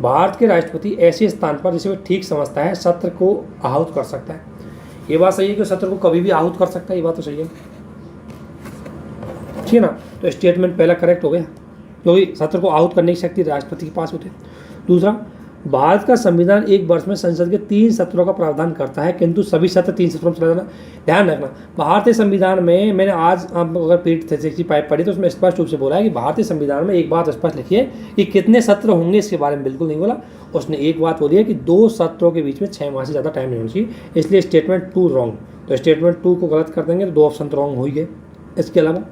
भारत के राष्ट्रपति ऐसे स्थान पर जिसे वो ठीक समझता है सत्र को आहूत कर सकता है। ये बात सही है कि सत्र को कभी भी आहूत कर सकता है, ये बात तो सही है, ठीक है ना। तो स्टेटमेंट पहला करेक्ट हो गया, क्योंकि सत्र को आहूत करने की शक्ति राष्ट्रपति के पास होती है। दूसरा, भारत का संविधान एक वर्ष में संसद के 3 सत्रों का प्रावधान करता है, किंतु सभी सत्र 3 सत्रों में चला जाना। ध्यान रखना, भारतीय संविधान में मैंने आज अगर पीठ 65 पढ़ी तो उसमें स्पष्ट रूप से बोला है कि भारतीय संविधान में एक बात स्पष्ट लिखी है कि कितने सत्र होंगे, इसके बारे में बिल्कुल नहीं बोला। उसने एक बात बोली है कि 2 सत्रों के बीच में 6 माह से ज़्यादा टाइम नहीं होना चाहिए, इसलिए स्टेटमेंट 2 रॉन्ग। तो स्टेटमेंट 2 को गलत कर देंगे तो 2 ऑप्शन तो रॉन्ग हो ही गए। इसके अलावा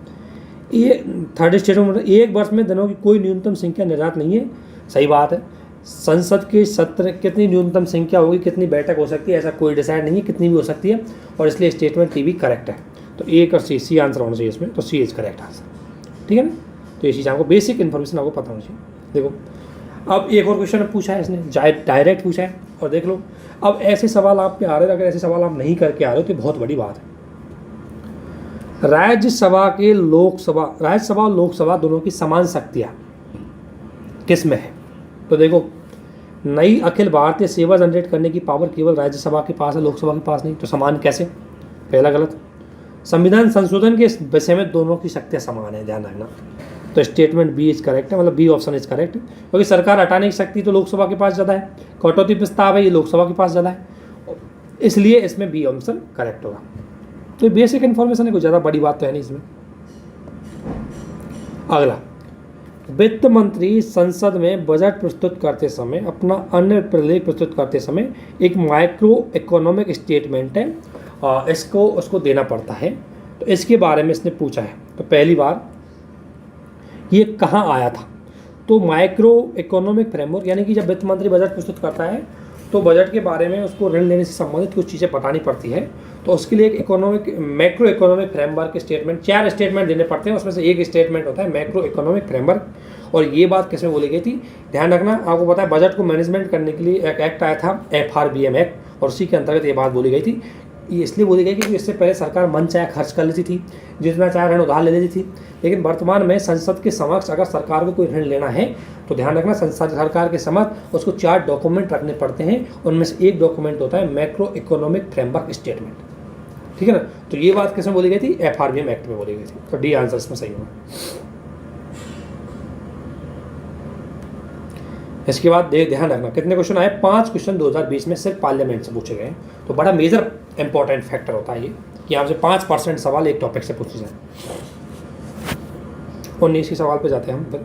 ये थर्ड स्टेटमेंट, एक वर्ष में दिनों की कोई न्यूनतम संख्या निर्धारित नहीं है। सही बात है, संसद के सत्र कितनी न्यूनतम संख्या होगी, कितनी बैठक हो सकती है, ऐसा कोई डिसाइड नहीं है, कितनी भी हो सकती है, और इसलिए स्टेटमेंट टी भी करेक्ट है। तो एक और सी आंसर होना चाहिए इसमें, तो सी इज करेक्ट आंसर, ठीक है ना। तो ये चीज़ आपको बेसिक इन्फॉर्मेशन आपको पता होना चाहिए। देखो अब एक और क्वेश्चन पूछा है इसने, डायरेक्ट पूछा है, और देख लो अब ऐसे सवाल आप पे आ रहे हैं, अगर ऐसे सवाल आप नहीं करके आ रहे हो तो बहुत बड़ी बात है। राज्यसभा और लोकसभा दोनों की समान शक्तियाँ किस में है? तो देखो, नई अखिल भारतीय सेवा जनरेट करने की पावर केवल राज्यसभा के पास है, लोकसभा के पास नहीं। तो समान कैसे? पहला गलत। संविधान संशोधन के विषय में दोनों की शक्तियाँ समान है, ध्यान रखना। तो स्टेटमेंट बी इज करेक्ट है, मतलब बी ऑप्शन इज करेक्ट, क्योंकि सरकार हटाने की शक्ति तो लोकसभा के पास ज़्यादा है, कटौती प्रस्ताव है ये लोकसभा के पास ज़्यादा है, इसलिए इसमें बी ऑप्शन करेक्ट होगा। तो बेसिक इन्फॉर्मेशन है, कोई ज़्यादा बड़ी बात तो है नहीं इसमें। अगला, वित्त मंत्री संसद में बजट प्रस्तुत करते समय अपना अन्य प्रलेख प्रस्तुत करते समय एक माइक्रो इकोनॉमिक स्टेटमेंट है, उसको देना पड़ता है। तो इसके बारे में इसने पूछा है। तो पहली बार ये कहाँ आया था? तो माइक्रो इकोनॉमिक फ्रेमवर्क, यानी कि जब वित्त मंत्री बजट प्रस्तुत करता है तो बजट के बारे में उसको ऋण लेने से संबंधित कुछ चीज़ें बतानी पड़ती है। तो उसके लिए एक macro economic framework statement, 4 statement देने पड़ते हैं, उसमें से एक स्टेटमेंट होता है मैक्रो इकोनॉमिक फ्रेमवर्क। और ये बात किस में बोली गई थी? ध्यान रखना, आपको पता है बजट को मैनेजमेंट करने के लिए एक एक्ट आया था, FRBM एक्ट, और उसी के अंतर्गत ये बात बोली गई थी। ये इसलिए बोली गई कि इससे पहले सरकार मन चाहे खर्च कर लेती थी, जितना चाहे ऋण उधार ले लेती थी, लेकिन वर्तमान में संसद के समक्ष अगर सरकार को कोई ऋण लेना है तो ध्यान रखना, सरकार के समक्ष उसको 4 डॉक्यूमेंट रखने पड़ते हैं, उनमें से एक डॉक्यूमेंट होता है मैक्रो इकोनॉमिक फ्रेमवर्क स्टेटमेंट, ठीक है ना। तो ये बात किसमें बोली गई थी? FRBM एक्ट में बोली गई थी। तो डी आंसर इसमें सही होगा। इसके बाद ध्यान रखना कितने क्वेश्चन आए? 5 क्वेश्चन 2020 में सिर्फ पार्लियामेंट से पूछे गए। तो बड़ा मेजर इंपॉर्टेंट फैक्टर होता है ये कि आपसे 5% सवाल एक टॉपिक से पूछे जाए। 19 सवाल पे जाते हैं हम फिर।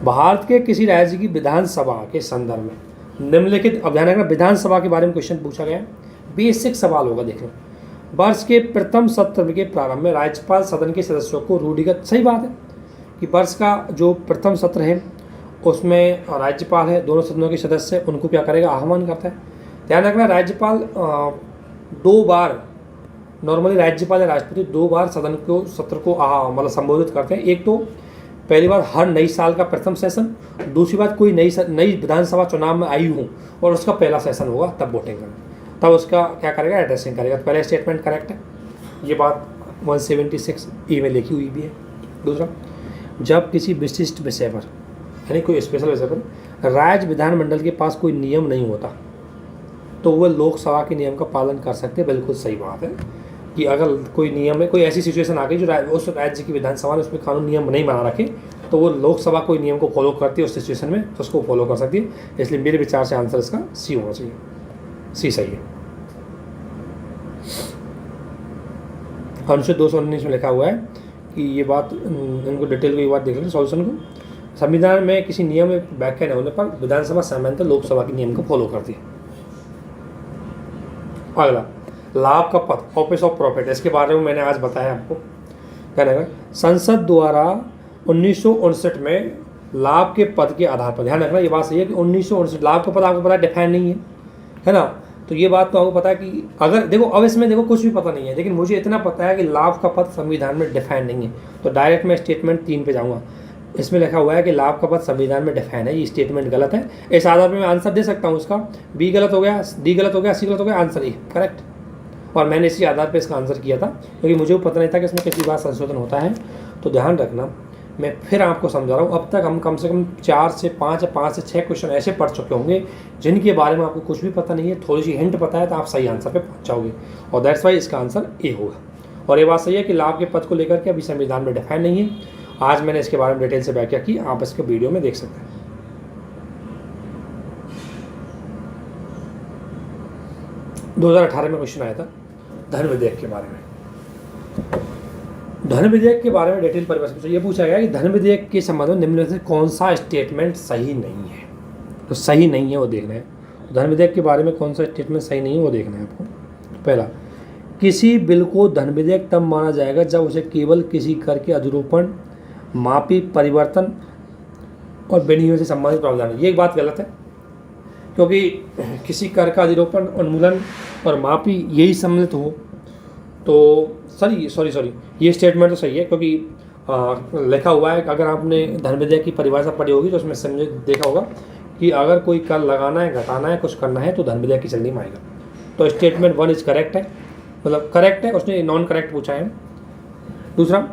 भारत के किसी राज्य की विधानसभा के संदर्भ में निम्नलिखित, अब ध्यान रखना विधानसभा के बारे में क्वेश्चन पूछा गया, बेसिक सवाल होगा। देखो, वर्ष के प्रथम सत्र के प्रारंभ में राज्यपाल सदन के सदस्यों को रूढ़िगत, सही बात है कि वर्ष का जो प्रथम सत्र है उसमें राज्यपाल है, दोनों सदनों के सदस्य, उनको क्या करेगा? आह्वान करता है। ध्यान रखना, राज्यपाल 2 बार, नॉर्मली राज्यपाल या राष्ट्रपति 2 बार सदन को सत्र को मतलब संबोधित करते हैं। एक तो पहली बार हर नई साल का प्रथम सेशन, दूसरी बात कोई नई विधानसभा चुनाव में आई हूँ और उसका पहला सेशन होगा, तब वोटिंग करना, तब उसका क्या करेगा? एड्रेसिंग करेगा। तो पहला स्टेटमेंट करेक्ट है, ये बात 176 ई में लिखी हुई भी है। दूसरा, जब किसी विशिष्ट विषय पर यानी कोई स्पेशल वजह पर राज्य विधानमंडल के पास कोई नियम नहीं होता तो वह लोकसभा के नियम का पालन कर सकते हैं। बिल्कुल सही बात है कि अगर कोई नियम है, कोई ऐसी सिचुएशन आ गई जो उस राज्य की विधानसभा ने उसमें कानून नियम नहीं बना रखे तो वो लोकसभा कोई नियम को फॉलो करती है उस सिचुएशन में, तो उसको फॉलो कर सकती है। इसलिए मेरे विचार से आंसर इसका सी होना चाहिए, सी सही है। अनुच्छेद 219 में लिखा हुआ है कि ये बात, इनको डिटेल को ये बात देख लें सॉल्यूशन को। संविधान में किसी नियम में व्याख्या न होने पर विधानसभा सामान्यतः लोकसभा के नियम को फॉलो करती है। अगला, लाभ का पद, ऑफिस ऑफ प्रॉफिट, इसके बारे में मैंने आज बताया आपको। क्या रहेगा, संसद द्वारा 1959 में लाभ के पद के आधार पर, ध्यान रखना ये बात सही है कि 1959 लाभ का पद आपको पता है डिफाइन नहीं है ना, तो ये बात तो आपको पता है कि अगर देखो अब इसमें देखो कुछ भी पता नहीं है, लेकिन मुझे इतना पता है कि लाभ का पद संविधान में डिफाइन नहीं है। तो डायरेक्ट मैं स्टेटमेंट 3 पे जाऊँगा। इसमें लिखा हुआ है कि लाभ का पद संविधान में डिफाइन है, ये स्टेटमेंट गलत है। इस आधार पर मैं आंसर दे सकता हूँ इसका, बी गलत हो गया, डी गलत हो गया, सी गलत हो गया, आंसर ए करेक्ट। और मैंने इसी आधार पर इसका आंसर किया था क्योंकि मुझे पता नहीं था कि इसमें किसी बात संशोधन होता है। तो ध्यान रखना, मैं फिर आपको समझा रहा हूँ, अब तक हम कम से कम 4 से 5 या 5 से 6 क्वेश्चन ऐसे पढ़ चुके होंगे जिनके बारे में आपको कुछ भी पता नहीं है, थोड़ी सी हिंट पता है तो आप सही आंसर पे पहुँच जाओगे। और दैट्स वाई इसका आंसर ए होगा। और ये बात सही है कि लाभ के पद को लेकर के अभी संविधान में डिफाइन नहीं है। आज मैंने इसके बारे में डिटेल से व्याख्या की, आप इसके वीडियो में देख सकते हैं। 2018 में क्वेश्चन आया था धन विधेयक के बारे में। धन विधेयक के बारे में डिटेल परिभाषा ये पूछा गया कि धन विधेयक के संबंध में निम्न में से कौन सा स्टेटमेंट सही नहीं है। तो सही नहीं है वो देखना है। तो धन विधेयक के बारे में कौन सा स्टेटमेंट सही नहीं है वो देखना है आपको। पहला, किसी बिल को धन विधेयक तब माना जाएगा जब उसे केवल किसी कर के अधिरोपण, मापी परिवर्तन और विनियोग से संबंधित प्रावधान है। ये एक बात गलत है क्योंकि किसी कर का अधिरोपण, उन्मूलन और मापी यही सम्मिलित हो तो सॉरी ये स्टेटमेंट तो सही है क्योंकि लिखा हुआ है कि अगर आपने धन विधेयक की परिभाषा पढ़ी होगी तो उसमें समझे देखा होगा कि अगर कोई कर लगाना है, घटाना है, कुछ करना है तो धन विधेयक की चलनी में आएगा। तो स्टेटमेंट 1 इज करेक्ट है, मतलब करेक्ट है, उसने नॉन करेक्ट पूछा है। दूसरा,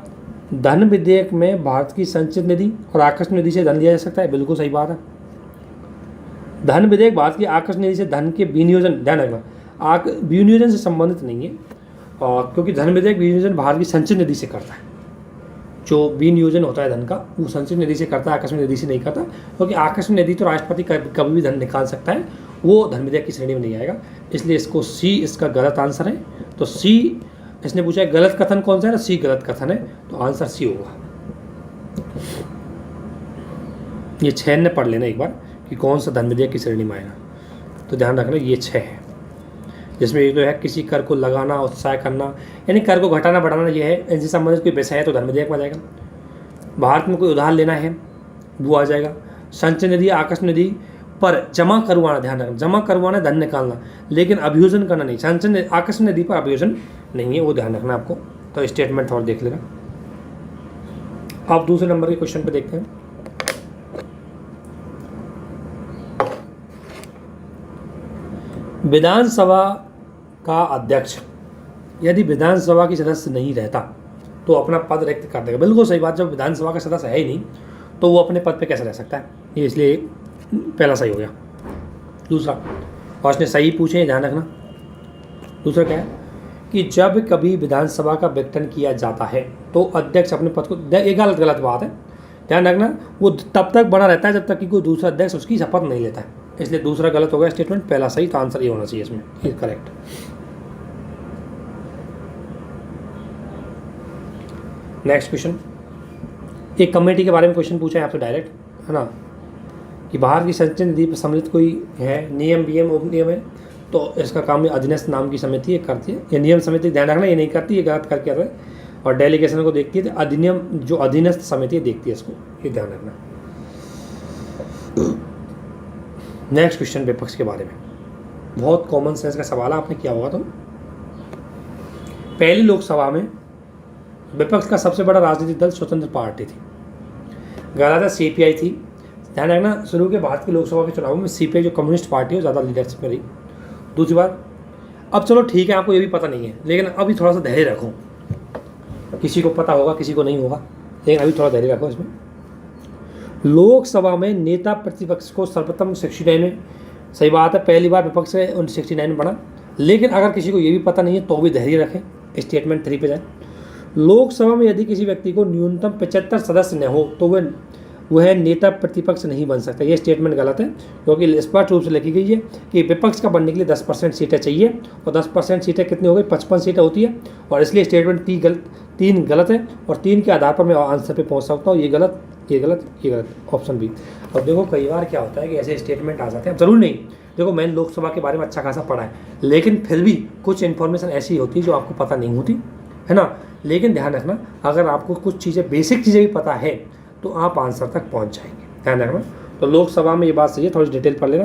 धन विधेयक में भारत की संचित निधि और आकस्मिक निधि से धन लिया जा सकता है, बिल्कुल सही बात है। धन विधेयक भारत की आकस्मिक निधि से धन के विनियोजन, ध्यान रखना, विनियोजन से संबंधित नहीं है क्योंकि धन विधेयक विनियोजन भारत की संचित निधि से करता है। जो विनियोजन होता है धन का वो संचित निधि से करता है, आकस्मिक निधि से नहीं करता, क्योंकि आकस्मिक निधि तो राष्ट्रपति कभी भी धन निकाल सकता है, वो धन विधेयक की श्रेणी में नहीं आएगा। इसलिए इसको सी इसका गलत आंसर है। तो सी, इसने पूछा है गलत कथन कौन सा है, सी गलत कथन है, तो आंसर सी होगा। ये 6 ने पढ़ लेना एक बार कि कौन सा धन विधेयक की श्रेणी में आएगा। तो ध्यान रखना ये 6 है, जिसमें एक तो है किसी कर को लगाना, उत्साह करना, यानी कर को घटाना बढ़ाना, ये है। इनसे संबंधित कोई विषय है तो धन विधेयक में आ जाएगा। भारत में कोई उधार लेना है वो आ जाएगा। संचय निधि, आकस्मिक निधि पर जमा करवाना, ध्यान रखना, जमा करवाना, धन निकालना, लेकिन अभियोजन करना नहीं। संचय आकस्मिक निधि पर अभियोजन नहीं है, वो ध्यान रखना आपको। तो स्टेटमेंट और देख लेना। आप दूसरे नंबर के क्वेश्चन पे देखते हैं। विधानसभा का अध्यक्ष यदि विधानसभा की सदस्य नहीं रहता तो अपना पद रिक्त कर देगा, बिल्कुल सही बात। जब विधानसभा का सदस्य है ही नहीं तो वो अपने पद पे कैसे रह सकता है, ये इसलिए पहला सही हो गया। दूसरा, और उसने सही पूछे, ध्यान रखना। दूसरा क्या है कि जब कभी विधानसभा का विघटन किया जाता है तो अध्यक्ष अपने पद को, ये गलत बात है, ध्यान रखना, वो तब तक बना रहता है जब तक कि कोई दूसरा अध्यक्ष उसकी शपथ नहीं लेता है। इसलिए दूसरा गलत हो गया स्टेटमेंट, पहला सही। तो आंसर ये होना चाहिए इसमें, ये करेक्ट। नेक्स्ट क्वेश्चन, एक कमेटी के बारे में क्वेश्चन पूछा है आपसे डायरेक्ट, है ना, कि बाहर की संचय निधि पर सम्मिलित कोई है, नियम वियम उपनियम है, तो इसका काम ये अधीनस्थ नाम की समिति ये करती है। ये नियम समिति, ध्यान रखना, ये नहीं करती, ये गलत करके आता है, और डेलीगेशन को देखती है। तो अधिनियम जो अधीनस्थ समिति देखती है इसको, ये ध्यान रखना। नेक्स्ट क्वेश्चन विपक्ष के बारे में, बहुत कॉमन सेंस का सवाल है, आपने किया होगा। तो पहली लोकसभा में विपक्ष का सबसे बड़ा राजनीतिक दल स्वतंत्र पार्टी थी, गलत है, सीपीआई थी। ध्यान रखना, शुरू के भारत की लोकसभा के चुनावों में सीपीआई जो कम्युनिस्ट पार्टी है ज़्यादा लीडरशिप में रही। दूसरी बात, अब चलो ठीक है, आपको ये भी पता नहीं है, लेकिन अभी थोड़ा सा धैर्य रखो। किसी को पता होगा, किसी को नहीं होगा, लेकिन अभी थोड़ा धैर्य रखो इसमें। लोकसभा में नेता प्रतिपक्ष को सर्वप्रथम 69 में, सही बात है, पहली बार विपक्ष से 69 में बना। लेकिन अगर किसी को ये भी पता नहीं है तो भी धैर्य रखें, स्टेटमेंट 3 पे जाए। लोकसभा में यदि किसी व्यक्ति को न्यूनतम 75 सदस्य न हो तो वह नेता प्रतिपक्ष नहीं बन सकता। ये स्टेटमेंट गलत है, क्योंकि स्पष्ट रूप से लिखी गई है कि विपक्ष का बनने के लिए 10% सीटें चाहिए, और 10% सीटें कितनी हो गई, 55 सीटें होती है, और इसलिए स्टेटमेंट 3 गलत है, और 3 के आधार पर मैं आंसर पे पहुंच सकता हूँ। ये गलत, ये गलत, ये गलत, ऑप्शन बी। अब देखो कई बार क्या होता है कि ऐसे स्टेटमेंट आ जाते हैं, अब जरूर नहीं, देखो मैंने लोकसभा के बारे में अच्छा खासा पढ़ा है, लेकिन फिर भी कुछ इन्फॉर्मेशन ऐसी होती है जो आपको पता नहीं होती है ना। लेकिन ध्यान रखना, अगर आपको कुछ चीज़ें, बेसिक चीज़ें भी पता है तो आप आंसर तक पहुंच जाएंगे, ध्यान रखना। तो लोकसभा में ये बात सही है, थोड़ी डिटेल पढ़ लेना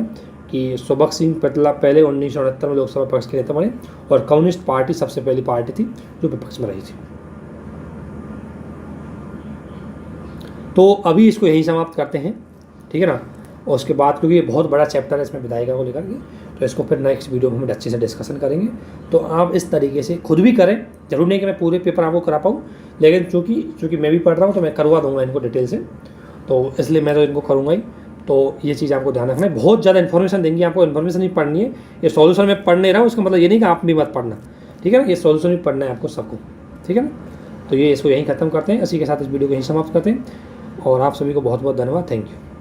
कि सुबक सिंह पटला पहले 1969 में लोकसभा पक्ष के नेता बने, और कम्युनिस्ट पार्टी सबसे पहली पार्टी थी जो विपक्ष में रही थी। तो अभी इसको यही समाप्त करते हैं, ठीक है ना। और उसके बाद, क्योंकि ये बहुत बड़ा चैप्टर है इसमें विधायिका को लेकर के, तो इसको फिर नेक्स्ट वीडियो में हम अच्छे से डिस्कशन करेंगे। तो आप इस तरीके से खुद भी करें, जरूर नहीं कि मैं पूरे पेपर आपको करा पाऊँ, लेकिन चूँकि मैं भी पढ़ रहा हूँ तो मैं करवा दूँगा इनको डिटेल से, तो इसलिए मैं तो इनको करूँगा ही। तो ये चीज़ आपको ध्यान रखना है, बहुत ज़्यादा इन्फॉर्मेशन देंगे आपको, इन्फॉर्मेशन नहीं पढ़नी है। ये सॉल्यूशन मैं पढ़ नहीं रहा हूँ, इसका मतलब ये नहीं कि आप भी मत पढ़ना, ठीक है ना। ये सॉल्यूशन भी पढ़ना है आपको सबको, ठीक है ना। तो ये इसको यहीं ख़त्म करते हैं, इसी के साथ इस वीडियो को यहीं समाप्त करते हैं, और आप सभी को बहुत बहुत धन्यवाद, थैंक यू।